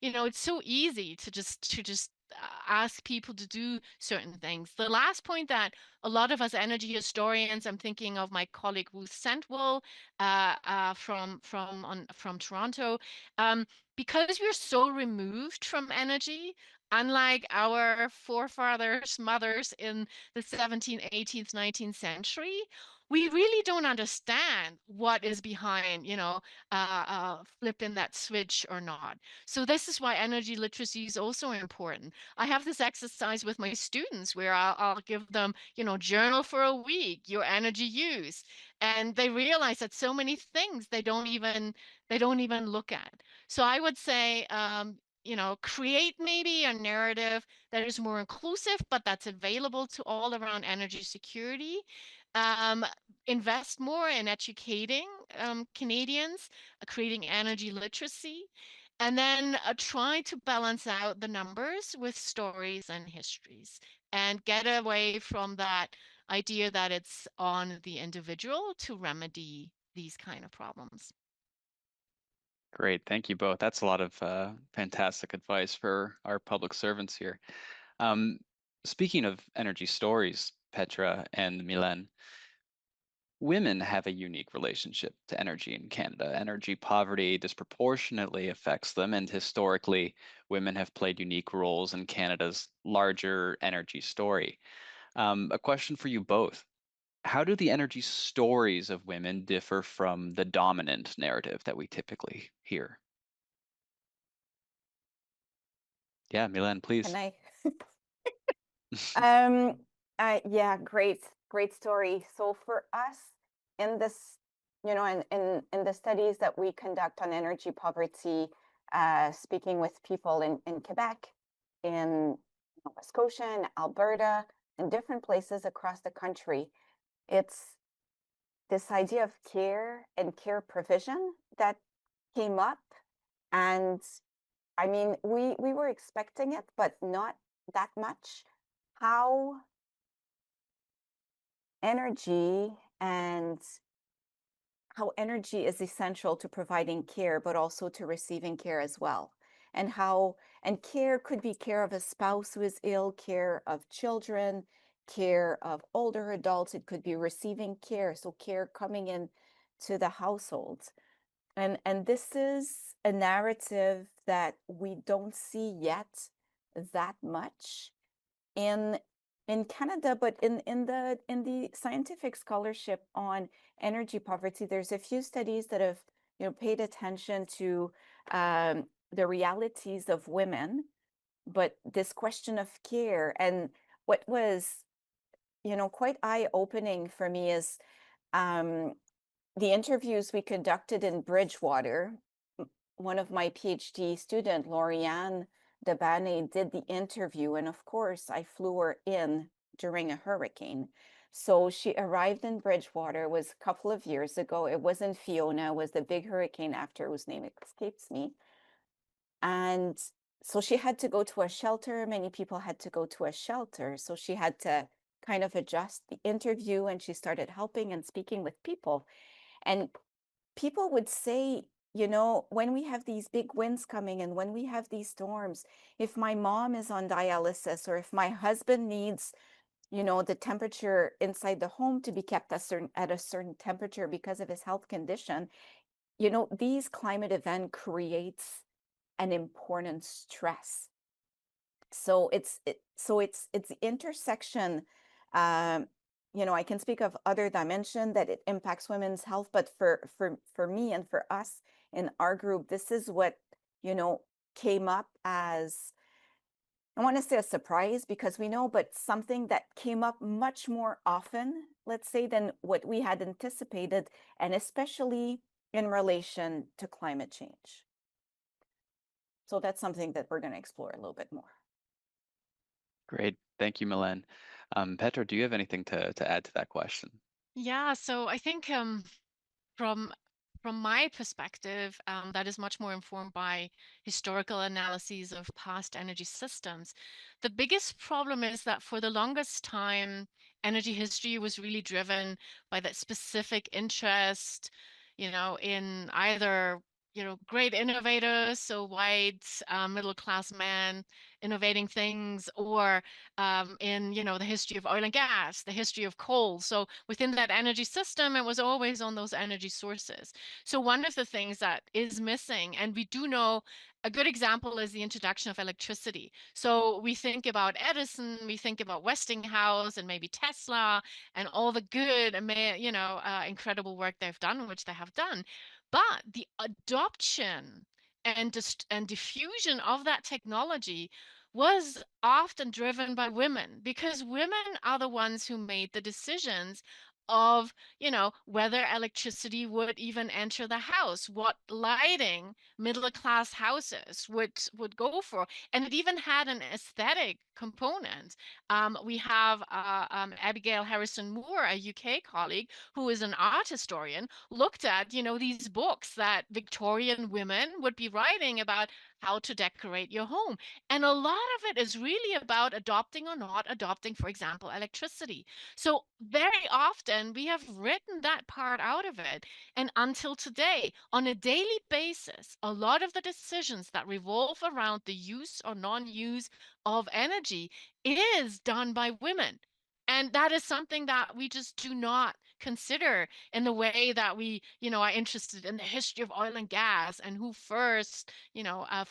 it's so easy to just ask people to do certain things. The last point that a lot of us energy historians, I'm thinking of my colleague Ruth Sentwell from Toronto, because we're so removed from energy, unlike our forefathers, mothers in the 17th, 18th, 19th century, we really don't understand what is behind, flipping that switch or not. So this is why energy literacy is also important. I have this exercise with my students where I'll give them, journal for a week, your energy use, and they realize that so many things they don't even look at. So I would say, create maybe a narrative that is more inclusive, but that's available to all around energy security. Um, Invest more in educating Canadians, creating energy literacy, and then try to balance out the numbers with stories and histories and get away from that idea that it's on the individual to remedy these kind of problems. Great. Thank you both. That's a lot of fantastic advice for our public servants here. Um, Speaking of energy stories, Petra and Milen, women have a unique relationship to energy in Canada. Energy poverty disproportionately affects them, and historically, women have played unique roles in Canada's larger energy story. A question for you both. How do the energy stories of women differ from the dominant narrative that we typically hear? Yeah, Milan, Can please. I? Um, yeah, great story. So for us in this, in the studies that we conduct on energy poverty, speaking with people in Quebec, in Nova Scotia, and Alberta, and different places across the country, it's this idea of care and care provision that came up. And I mean, we were expecting it, but not that much. How energy and how energy is essential to providing care, but also to receiving care as well. And care could be care of a spouse who is ill, care of children, care of older adults. It could be receiving care, so care coming in to the household. And this is a narrative that we don't see yet that much in Canada, but in the scientific scholarship on energy poverty, there's a few studies that have paid attention to the realities of women, but this question of care. And what was quite eye-opening for me is the interviews we conducted in Bridgewater. One of my PhD student, Lauriane Debane, did the interview, and of course I flew her in during a hurricane. So she arrived in Bridgewater, it was a couple of years ago. It wasn't Fiona, it was the big hurricane after, whose name escapes me. And so she had to go to a shelter. Many people had to go to a shelter. So she had to kind of adjust the interview, and she started helping and speaking with people. And people would say you know, when we have these big winds coming and when we have these storms, if my mom is on dialysis or if my husband needs, you know, the temperature inside the home to be kept at a certain temperature because of his health condition, you know, these climate event creates an important stress. So it's the intersection. um you know, I can speak of other dimension that it impacts women's health, but for me and for us in our group, this is what, you know, came up as, I want to say a surprise because we know, but something that came up much more often, let's say, than what we had anticipated, and especially in relation to climate change. So that's something that we're going to explore a little bit more. Great. Thank you, Milen. Petra, do you have anything to add to that question? Yeah, so I think from from my perspective, that is much more informed by historical analyses of past energy systems. The biggest problem is that for the longest time, energy history was really driven by that specific interest, in either, great innovators, so white, middle class men innovating things, or in, the history of oil and gas, the history of coal. So within that energy system, it was always on those energy sources. So one of the things that is missing, and we do know a good example is the introduction of electricity. So we think about Edison, we think about Westinghouse and maybe Tesla and all the good, incredible work they've done, which they have done. But the adoption and diffusion of that technology was often driven by women, because women are the ones who made the decisions of, whether electricity would even enter the house, what lighting middle class houses would go for. And it even had an aesthetic component. We have Abigail Harrison Moore, a UK colleague who is an art historian, looked at, these books that Victorian women would be writing about how to decorate your home. And a lot of it is really about adopting or not adopting, for example, electricity. So very often we have written that part out of it. And until today, on a daily basis, a lot of the decisions that revolve around the use or non-use of energy is done by women. And that is something that we just do not consider in the way that we, are interested in the history of oil and gas and who first,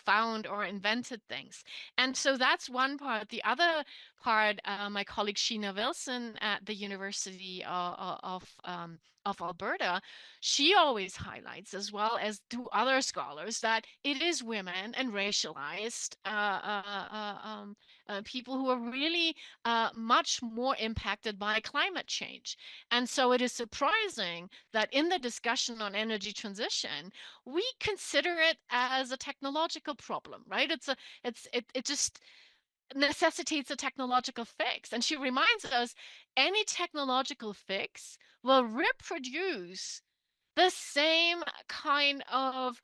found or invented things. And so that's one part. The other part, my colleague Sheena Wilson at the University of Alberta, she always highlights, as well as do other scholars, that it is women and racialized people who are really much more impacted by climate change. And so it is surprising that in the discussion on energy transition, we consider it as a technological problem, right? It just necessitates a technological fix. And she reminds us any technological fix will reproduce the same kind of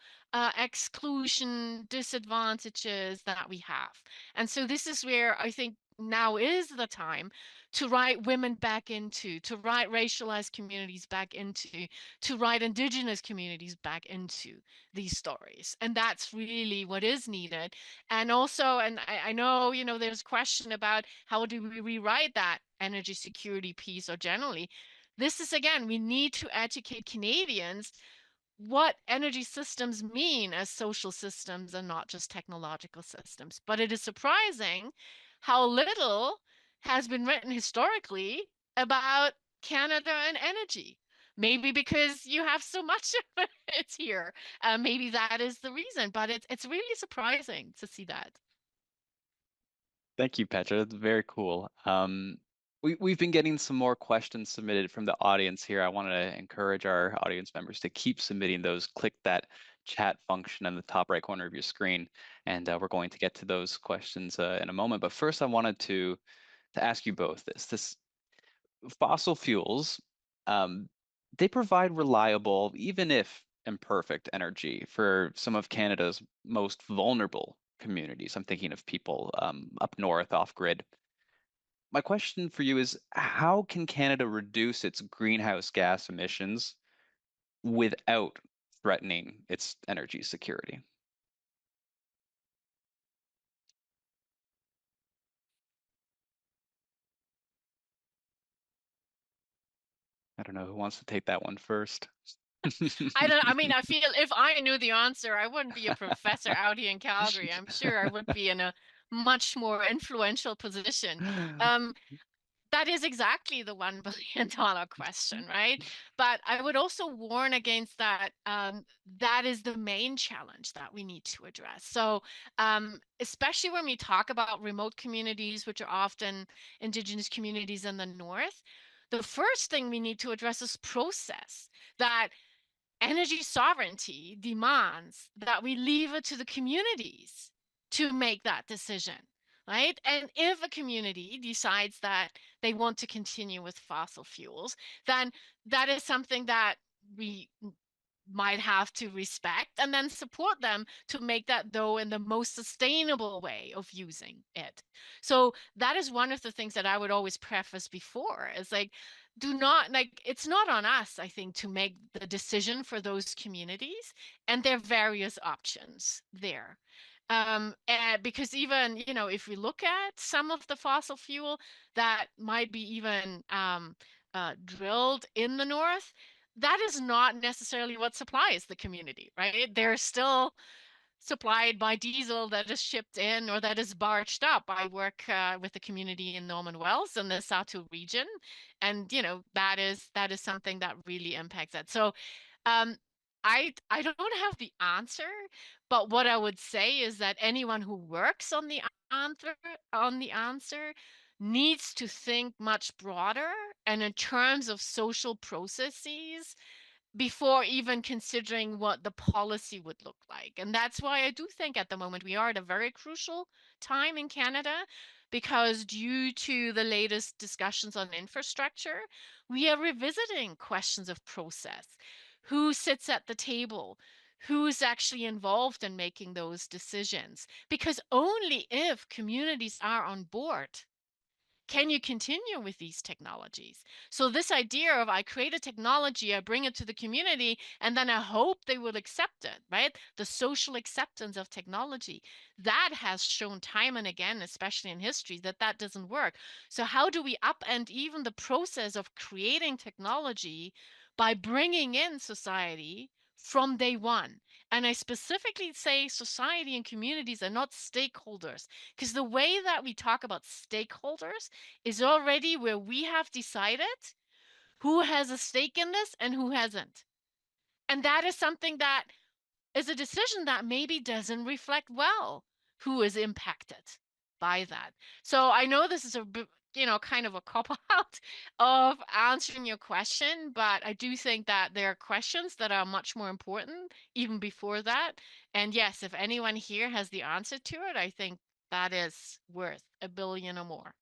exclusion disadvantages that we have. And so this is where I think now is the time to write women back into, to write racialized communities back into, to write indigenous communities back into these stories. And that's really what is needed. And also, and I know, there's a question about how do we rewrite that energy security piece, or generally this is, again, we need to educate Canadians what energy systems mean as social systems and not just technological systems. But it is surprising how little has been written historically about Canada and energy. Maybe because you have so much of it here. Maybe that is the reason, but it's really surprising to see that. Thank you, Petra. That's very cool. We've been getting some more questions submitted from the audience here. I want to encourage our audience members to keep submitting those. Click that chat function in the top right corner of your screen, and we're going to get to those questions in a moment. But first, I wanted to ask you both this fossil fuels, they provide reliable, even if imperfect, energy for some of Canada's most vulnerable communities. I'm thinking of people up north off grid. My question for you is, how can Canada reduce its greenhouse gas emissions without threatening its energy security. I don't know who wants to take that one first. I mean, I feel if I knew the answer, I wouldn't be a professor out here in Calgary. I'm sure I would be in a much more influential position. That is exactly the $1 billion question, right? But I would also warn against that. That is the main challenge that we need to address. So, especially when we talk about remote communities, which are often Indigenous communities in the North, the first thing we need to address is process. That energy sovereignty demands that we leave it to the communities to make that decision, right? And if a community decides that they want to continue with fossil fuels, then that is something that we might have to respect and then support them to make that though in the most sustainable way of using it. So that is one of the things that I would always preface before is like, do not like it's not on us, I think, to make the decision for those communities, and there are various options there. And because even, you know, if we look at some of the fossil fuel that might be even drilled in the north, that is not necessarily what supplies the community, right? They're still supplied by diesel that is shipped in or that is barged up. I work with the community in Norman Wells in the Sato region, and you know that is something that really impacts that. So, um, I don't have the answer, but what I would say is that anyone who works on the answer needs to think much broader and in terms of social processes before even considering what the policy would look like. And that's why I do think at the moment we are at a very crucial time in Canada, because due to the latest discussions on infrastructure, we are revisiting questions of process. Who sits at the table? Who's actually involved in making those decisions? Because only if communities are on board can you continue with these technologies? So this idea of I create a technology, I bring it to the community, and then I hope they will accept it, right? The social acceptance of technology, that has shown time and again, especially in history, that that doesn't work. So how do we upend even the process of creating technology by bringing in society from day one? And I specifically say society and communities are not stakeholders, because the way that we talk about stakeholders is already where we have decided who has a stake in this and who hasn't. And that is something that is a decision that maybe doesn't reflect well who is impacted by that. So I know this is a kind of a cop out of answering your question, but I do think that there are questions that are much more important even before that. And yes, if anyone here has the answer to it, I think that is worth $1 billion or more.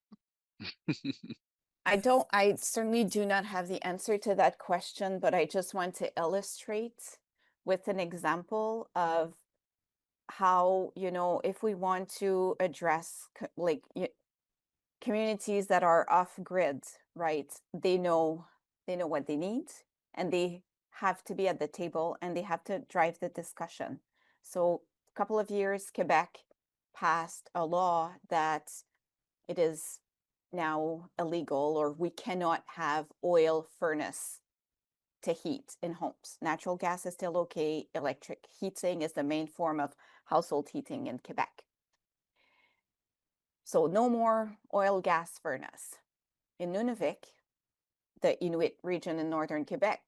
I certainly do not have the answer to that question, but I just want to illustrate with an example of how, if we want to address communities that are off grid, right? They know what they need, and they have to be at the table and they have to drive the discussion. So a couple of years, Quebec passed a law that it is now illegal, or we cannot have oil furnace to heat in homes. Natural gas is still okay. Electric heating is the main form of household heating in Quebec. So no more oil gas furnace. In Nunavik, the Inuit region in northern Quebec,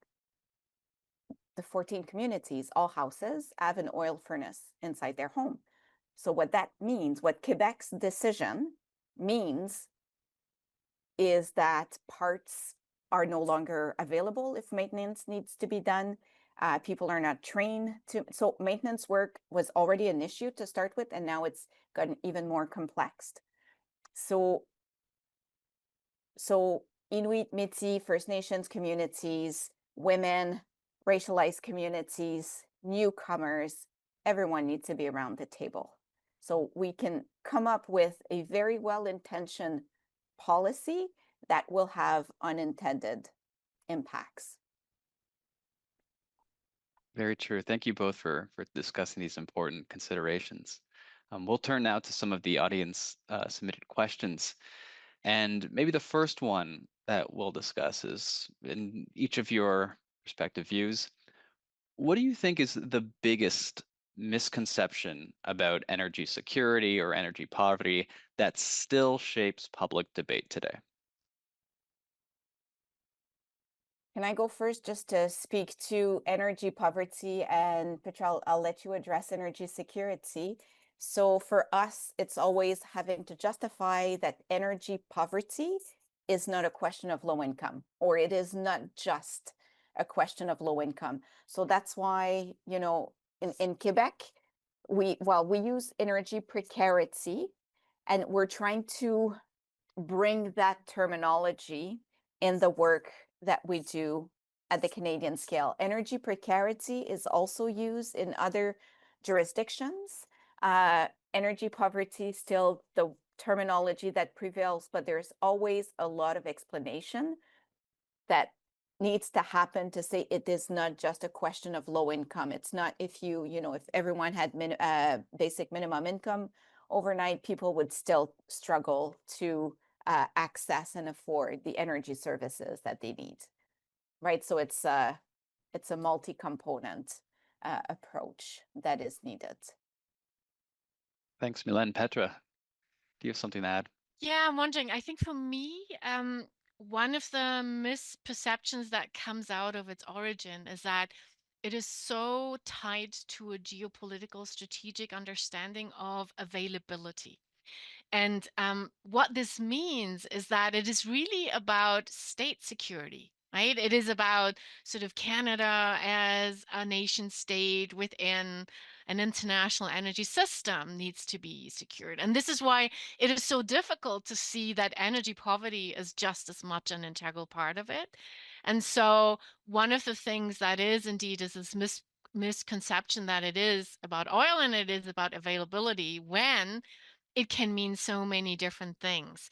the 14 communities, all houses, have an oil furnace inside their home. So what that means, what Quebec's decision means, is that parts are no longer available if maintenance needs to be done. People are not trained to, so maintenance work was already an issue to start with, and now it's gotten even more complex. So Inuit, Métis, First Nations communities, women, racialized communities, newcomers, everyone needs to be around the table. So we can come up with a very well-intentioned policy that will have unintended impacts. Very true. Thank you both for discussing these important considerations. We'll turn now to some of the audience submitted questions. And maybe the first one that we'll discuss is in each of your respective views. What do you think is the biggest misconception about energy security or energy poverty that still shapes public debate today? Can I go first just to speak to energy poverty, and Petra, I'll let you address energy security. So for us, it's always having to justify that energy poverty is not a question of low income, or it is not just a question of low income. So that's why, in Quebec, we use energy precarity, and we're trying to bring that terminology in the work that we do at the Canadian scale. Energy precarity is also used in other jurisdictions. Energy poverty still the terminology that prevails, but there's always a lot of explanation that needs to happen to say it is not just a question of low income. It's not if if everyone had basic minimum income overnight, people would still struggle to access and afford the energy services that they need, right? So it's a multi-component approach that is needed. Thanks, Milan. Petra, do you have something to add? Yeah, I'm wondering. I think for me, one of the misperceptions that comes out of its origin is that it is so tied to a geopolitical strategic understanding of availability. And what this means is that it is really about state security, right? It is about sort of Canada as a nation state within an international energy system needs to be secured. And this is why it is so difficult to see that energy poverty is just as much an integral part of it. And so one of the things that is indeed is this misconception that it is about oil and it is about availability when it can mean so many different things.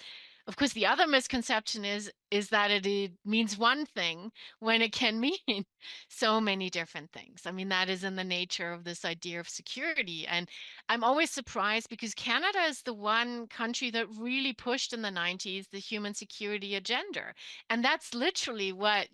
Of course, the other misconception is that it means one thing when it can mean so many different things. I mean, that is in the nature of this idea of security. And I'm always surprised because Canada is the one country that really pushed in the 90s the human security agenda. And that's literally what,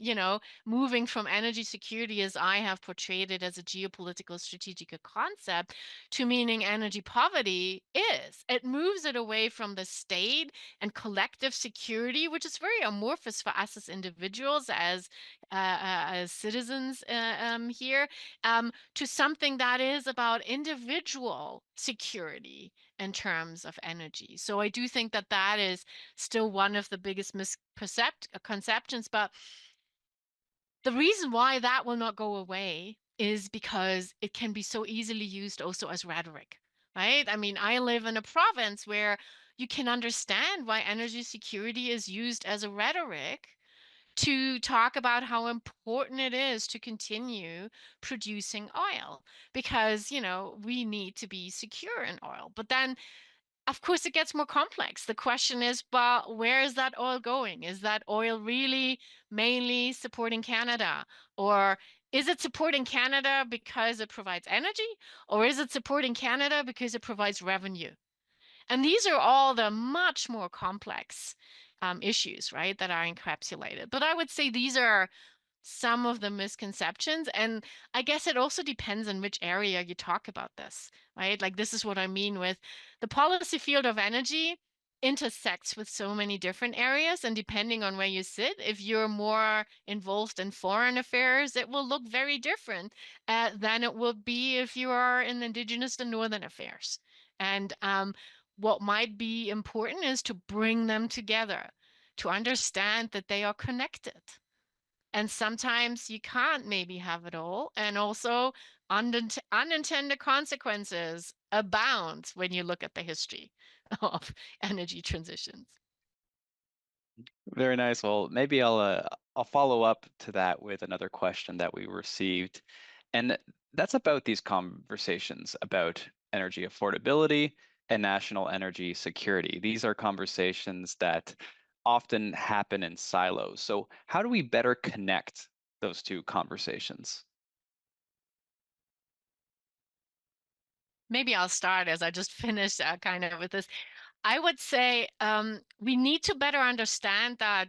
moving from energy security as I have portrayed it as a geopolitical strategic concept to meaning energy poverty is. It moves it away from the state and collective security, which is very amorphous for us as individuals, as citizens here, to something that is about individual security in terms of energy. So I do think that that is still one of the biggest misconceptions, but the reason why that will not go away is because it can be so easily used also as rhetoric, right? I mean, I live in a province where you can understand why energy security is used as a rhetoric to talk about how important it is to continue producing oil because, we need to be secure in oil. But then of course, it gets more complex. The question is, but where is that oil going? Is that oil really mainly supporting Canada? Or is it supporting Canada because it provides energy? Or is it supporting Canada because it provides revenue? And these are all the much more complex issues, right, that are encapsulated. But I would say these are some of the misconceptions. And I guess it also depends on which area you talk about this, right? Like, this is what I mean with the policy field of energy intersects with so many different areas. And depending on where you sit, if you're more involved in foreign affairs, it will look very different than it will be if you are in Indigenous and Northern affairs. And what might be important is to bring them together, to understand that they are connected. And sometimes you can't maybe have it all. And also, unintended consequences abound when you look at the history of energy transitions. Very nice. Well, maybe I'll follow up to that with another question that we received, and that's about these conversations about energy affordability and national energy security. These are conversations that often happen in silos. So how do we better connect those two conversations? Maybe I'll start as I just finished kind of with this. I would say we need to better understand that,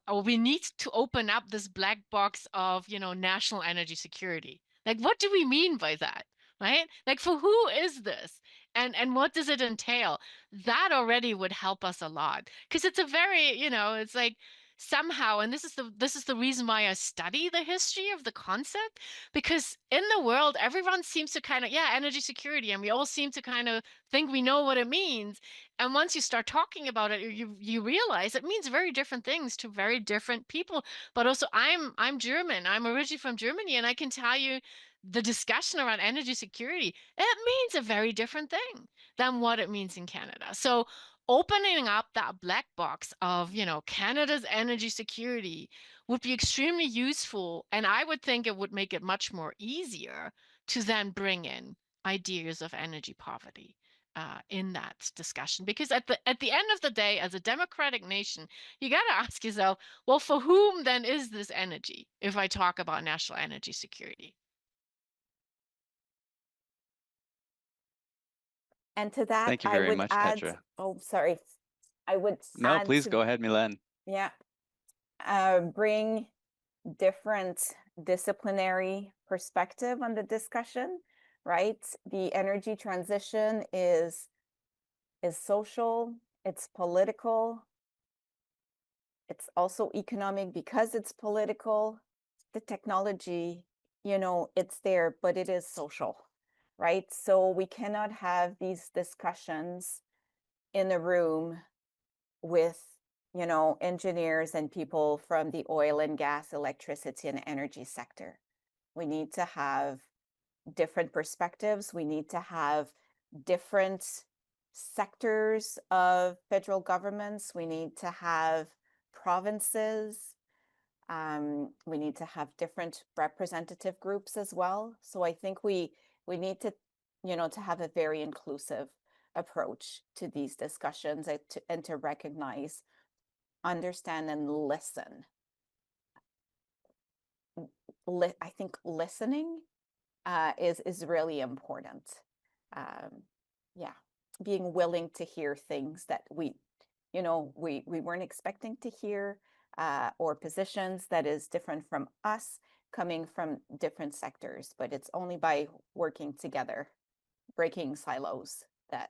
or we need to open up this black box of, national energy security. Like, what do we mean by that? Right? Like, for who is this? And what does it entail? That already would help us a lot. Because it's a very, it's like somehow, and this is the reason why I study the history of the concept, because in the world, everyone seems to kind of, yeah, energy security, and we all seem to kind of think we know what it means. And once you start talking about it, you realize it means very different things to very different people. But also, I'm German. I'm originally from Germany, and I can tell you the discussion around energy security, it means a very different thing than what it means in Canada. So opening up that black box of, Canada's energy security would be extremely useful. And I would think it would make it much more easier to then bring in ideas of energy poverty in that discussion, because at the end of the day, as a democratic nation, you got to ask yourself, well, for whom then is this energy? If I talk about national energy security, And to that, Thank you I very would much, add, Petra. oh, sorry, I would No, add please to, go ahead, Milan. yeah, bring different disciplinary perspective on the discussion, right? The energy transition is social, it's political, it's also economic because it's political. The technology, it's there, but it is social, right? So we cannot have these discussions in a room with, engineers and people from the oil and gas, electricity, and energy sector. We need to have different perspectives. We need to have different sectors of federal governments. We need to have provinces. We need to have different representative groups as well. So I think we need to, to have a very inclusive approach to these discussions, and to recognize, understand, and listen. I think listening is really important. Yeah, being willing to hear things that we weren't expecting to hear, or positions that is different from us, coming from different sectors. But it's only by working together, breaking silos, that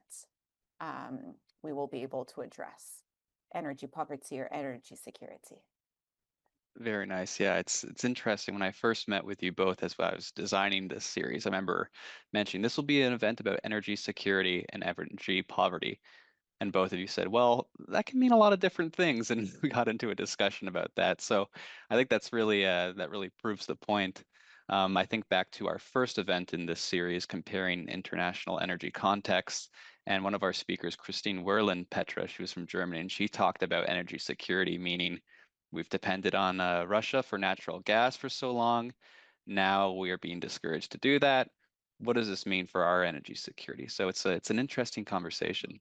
we will be able to address energy poverty or energy security. Very nice. Yeah, it's interesting. When I first met with you both as I was designing this series, I remember mentioning this will be an event about energy security and energy poverty. And both of you said, well, that can mean a lot of different things. And we got into a discussion about that. So I think that's really that really proves the point. I think back to our first event in this series, comparing international energy contexts. And one of our speakers, Christine Werlen Petra, she was from Germany, and she talked about energy security, meaning we've depended on Russia for natural gas for so long. Now we are being discouraged to do that. What does this mean for our energy security? So it's an interesting conversation.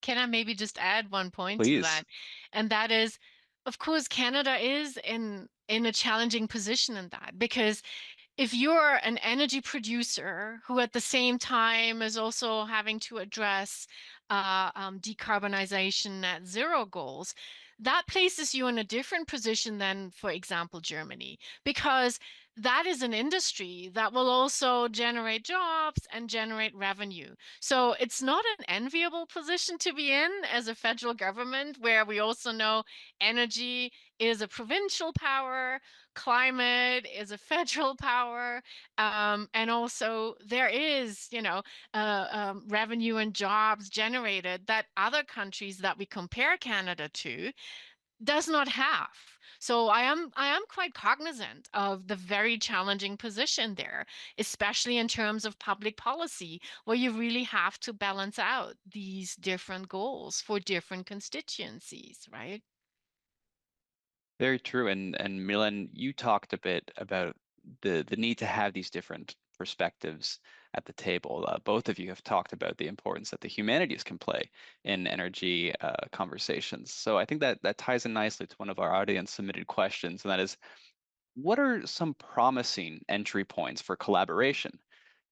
can I maybe just add one point to Please. that? And that is, of course, Canada is in a challenging position in that, because if you're an energy producer who at the same time is also having to address decarbonization net zero goals, that places you in a different position than, for example, Germany, because that is an industry that will also generate jobs and generate revenue. So it's not an enviable position to be in as a federal government, where we also know energy is a provincial power, climate is a federal power, and also there is, revenue and jobs generated that other countries that we compare Canada to does not have. So I am quite cognizant of the very challenging position there, especially in terms of public policy, where you really have to balance out these different goals for different constituencies, right? Very true. And Milan, you talked a bit about the need to have these different perspectives at the table. Both of you have talked about the importance that the humanities can play in energy conversations. So I think that that ties in nicely to one of our audience submitted questions, and that is, what are some promising entry points for collaboration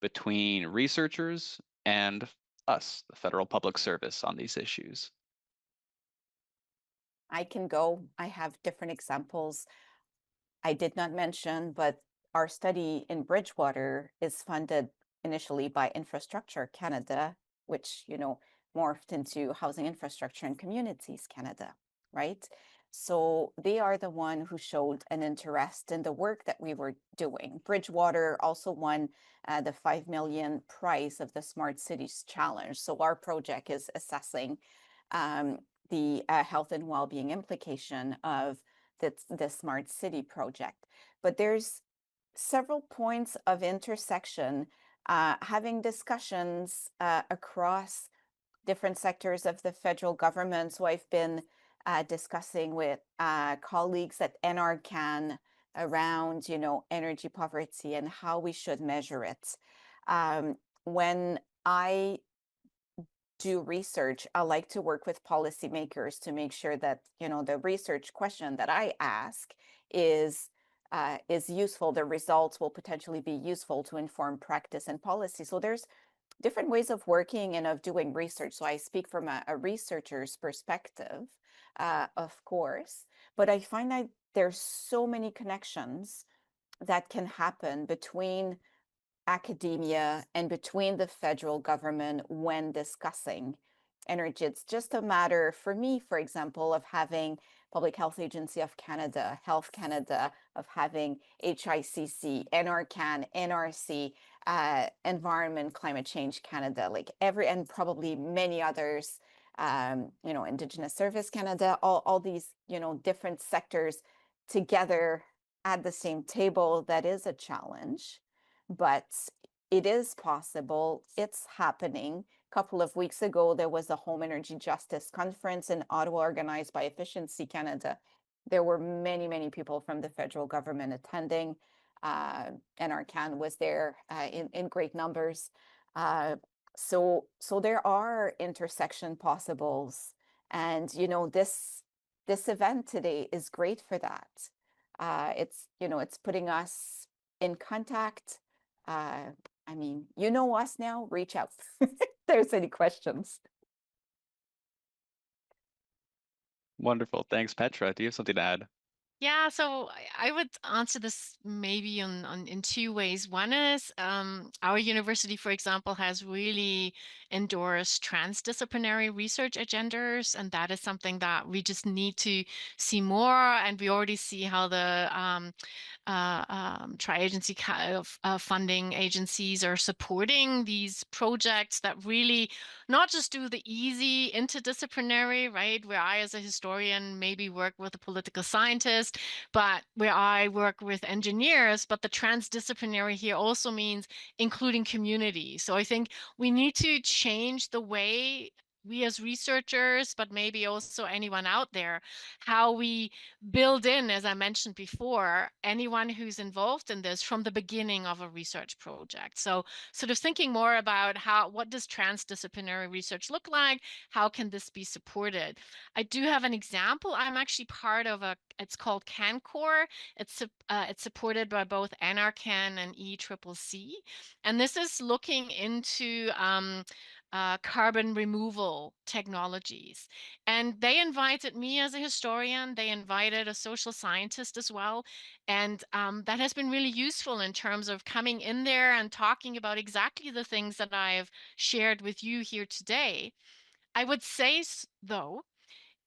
between researchers and us, the federal public service, on these issues? I can go. I have different examples. I did not mention, but our study in Bridgewater is funded initially by Infrastructure Canada, which, morphed into Housing Infrastructure and Communities Canada, right? So they are the one who showed an interest in the work that we were doing. Bridgewater also won the 5 million prize of the Smart Cities Challenge. So our project is assessing the health and well-being implication of the smart city project. But there's several points of intersection, having discussions across different sectors of the federal government. So I've been discussing with colleagues at NRCan around, energy poverty and how we should measure it. When I do research, I like to work with policymakers to make sure that the research question that I ask is useful. The results will potentially be useful to inform practice and policy. So there's different ways of working and of doing research. So I speak from a researcher's perspective, of course, but I find that there's so many connections that can happen between academia and between the federal government when discussing energy. It's just a matter for me, for example, of having Public Health Agency of Canada, Health Canada, of having HICC, NRCan, NRC, Environment, Climate Change Canada, like and probably many others, Indigenous Service Canada, all these, different sectors together at the same table. That is a challenge, but it is possible. It's happening. A couple of weeks ago, there was a Home Energy Justice Conference in Ottawa organized by Efficiency Canada. There were many, many people from the federal government attending. NRCan was there in great numbers. So there are intersection possibles. And, this event today is great for that. It's putting us in contact. I mean, you know us now, reach out if there's any questions. Wonderful. Thanks, Petra. Do you have something to add? Yeah, so I would answer this maybe in two ways. One is our university, for example, has really endorsed transdisciplinary research agendas, and that is something that we just need to see more. And we already see how the tri-agency funding agencies are supporting these projects that really not just do the easy interdisciplinary, right, where I as a historian maybe work with a political scientist, but where I work with engineers. But the transdisciplinary here also means including community. So I think we need to change the way we as researchers, but maybe also anyone out there, how we build in, as I mentioned before, anyone who's involved in this from the beginning of a research project. So sort of thinking more about what does transdisciplinary research look like? How can this be supported? I do have an example. I'm actually part of it's called CanCore. It's supported by both NRCan and ECCC. And this is looking into carbon removal technologies. And they invited me as a historian. They invited a social scientist as well. And that has been really useful in terms of coming in there and talking about exactly the things that I've shared with you here today. I would say, though,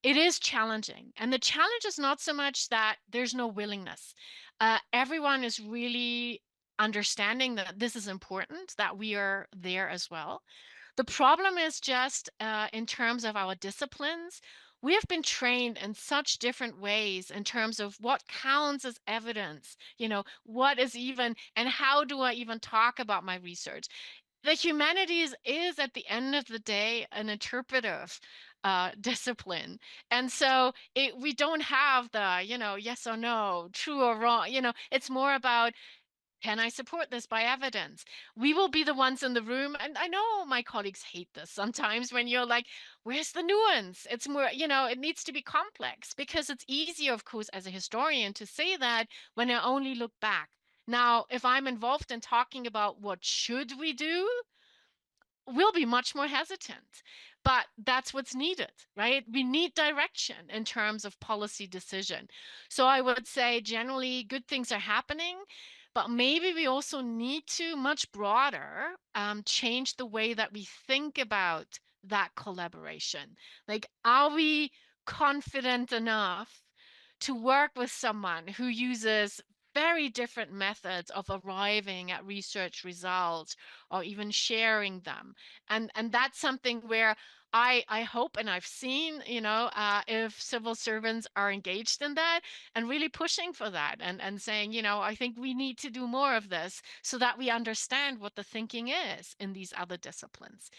it is challenging. And the challenge is not so much that there's no willingness. Everyone is really understanding that this is important, that we are there as well. The problem is just in terms of our disciplines, we have been trained in such different ways in terms of what counts as evidence, what is even, and how do I even talk about my research? The humanities is at the end of the day an interpretive discipline, and so we don't have the yes or no, true or wrong. It's more about, can I support this by evidence? We will be the ones in the room. And I know my colleagues hate this sometimes when you're like, where's the nuance? It's more, it needs to be complex, because it's easier, of course, as a historian to say that when I only look back. Now, if I'm involved in talking about what should we do, we'll be much more hesitant. But that's what's needed, right? We need direction in terms of policy decision. So I would say generally good things are happening, but maybe we also need to much broader change the way that we think about that collaboration. Like, are we confident enough to work with someone who uses very different methods of arriving at research results or even sharing them? And that's something where I hope, and I've seen, if civil servants are engaged in that and really pushing for that, and saying, I think we need to do more of this so that we understand what the thinking is in these other disciplines,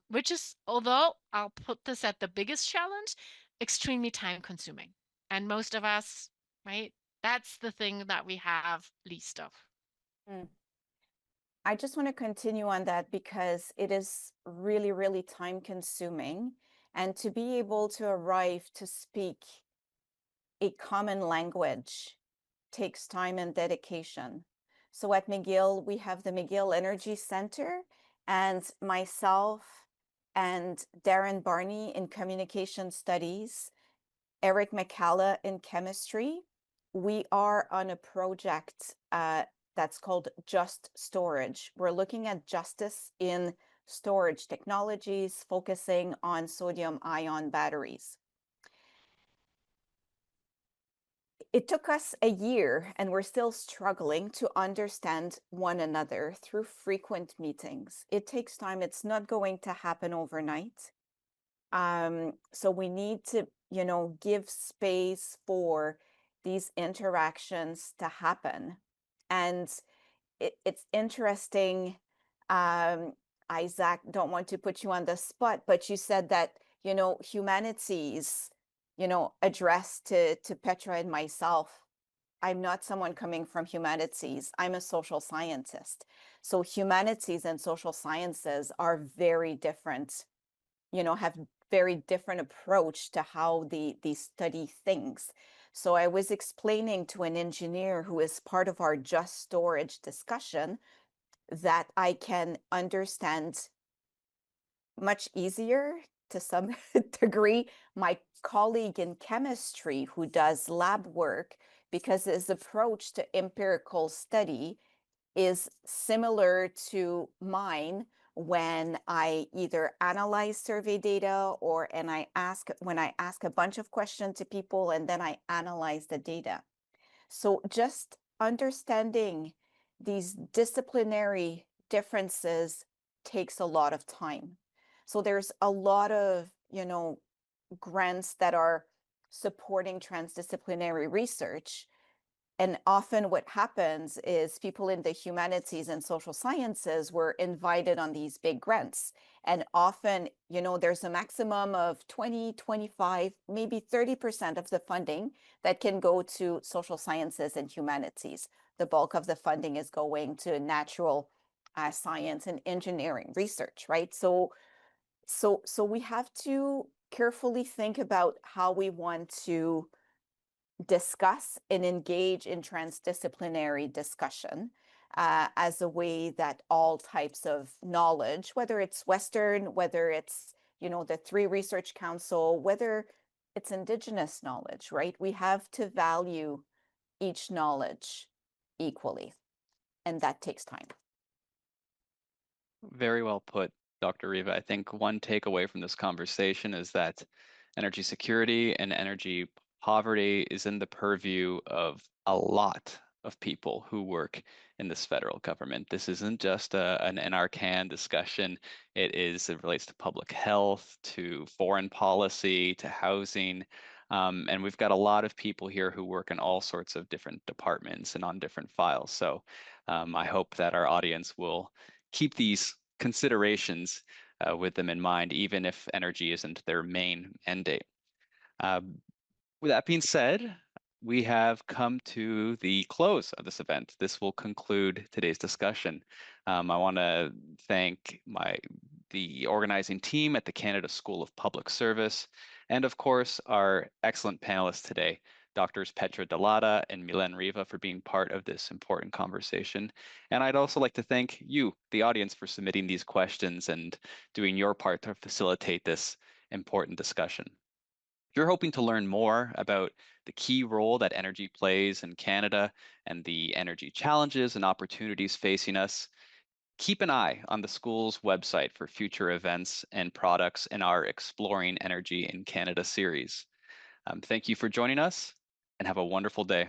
which is, although I'll put this at the biggest challenge, extremely time consuming. And most of us, right? That's the thing that we have least of. Mm. I just want to continue on that because it is really, really time consuming. And to be able to arrive to speak a common language takes time and dedication. So at McGill, we have the McGill Energy Center, and myself and Darren Barney in communication studies, Eric McCalla in chemistry, we are on a project that's called Just Storage. We're looking at justice in storage technologies, focusing on sodium ion batteries. It took us a year, and we're still struggling to understand one another through frequent meetings. It takes time. It's not going to happen overnight. So we need to, give space for these interactions to happen. And it's interesting, Isaac, don't want to put you on the spot, but you said that, humanities, addressed to Petra and myself. I'm not someone coming from humanities. I'm a social scientist. So humanities and social sciences are very different, have very different approach to how they study things. So I was explaining to an engineer who is part of our just storage discussion that I can understand much easier to some degree my colleague in chemistry who does lab work, because his approach to empirical study is similar to mine when I either analyze survey data or when I ask a bunch of questions to people and then I analyze the data. So just understanding these disciplinary differences takes a lot of time. So there's a lot of, grants that are supporting transdisciplinary research. And often what happens is people in the humanities and social sciences were invited on these big grants. And often, there's a maximum of 20, 25, maybe 30% of the funding that can go to social sciences and humanities. The bulk of the funding is going to natural science and engineering research, right? So we have to carefully think about how we want to discuss and engage in transdisciplinary discussion as a way that all types of knowledge, whether it's Western, whether it's, the Three Research Council, whether it's Indigenous knowledge, right? We have to value each knowledge equally, and that takes time. Very well put, Dr. Riva. I think one takeaway from this conversation is that energy security and energy poverty is in the purview of a lot of people who work in this federal government. This isn't just an NRCan discussion. It relates to public health, to foreign policy, to housing. And we've got a lot of people here who work in all sorts of different departments and on different files. So I hope that our audience will keep these considerations with them in mind, even if energy isn't their main end date. With that being said, we have come to the close of this event. This will conclude today's discussion. I want to thank the organizing team at the Canada School of Public Service, and of course, our excellent panelists today, Doctors Petra Delata and Milen Riva for being part of this important conversation. And I'd also like to thank you, the audience, for submitting these questions and doing your part to facilitate this important discussion. If you're hoping to learn more about the key role that energy plays in Canada and the energy challenges and opportunities facing us, keep an eye on the school's website for future events and products in our Exploring Energy in Canada series. Thank you for joining us and have a wonderful day.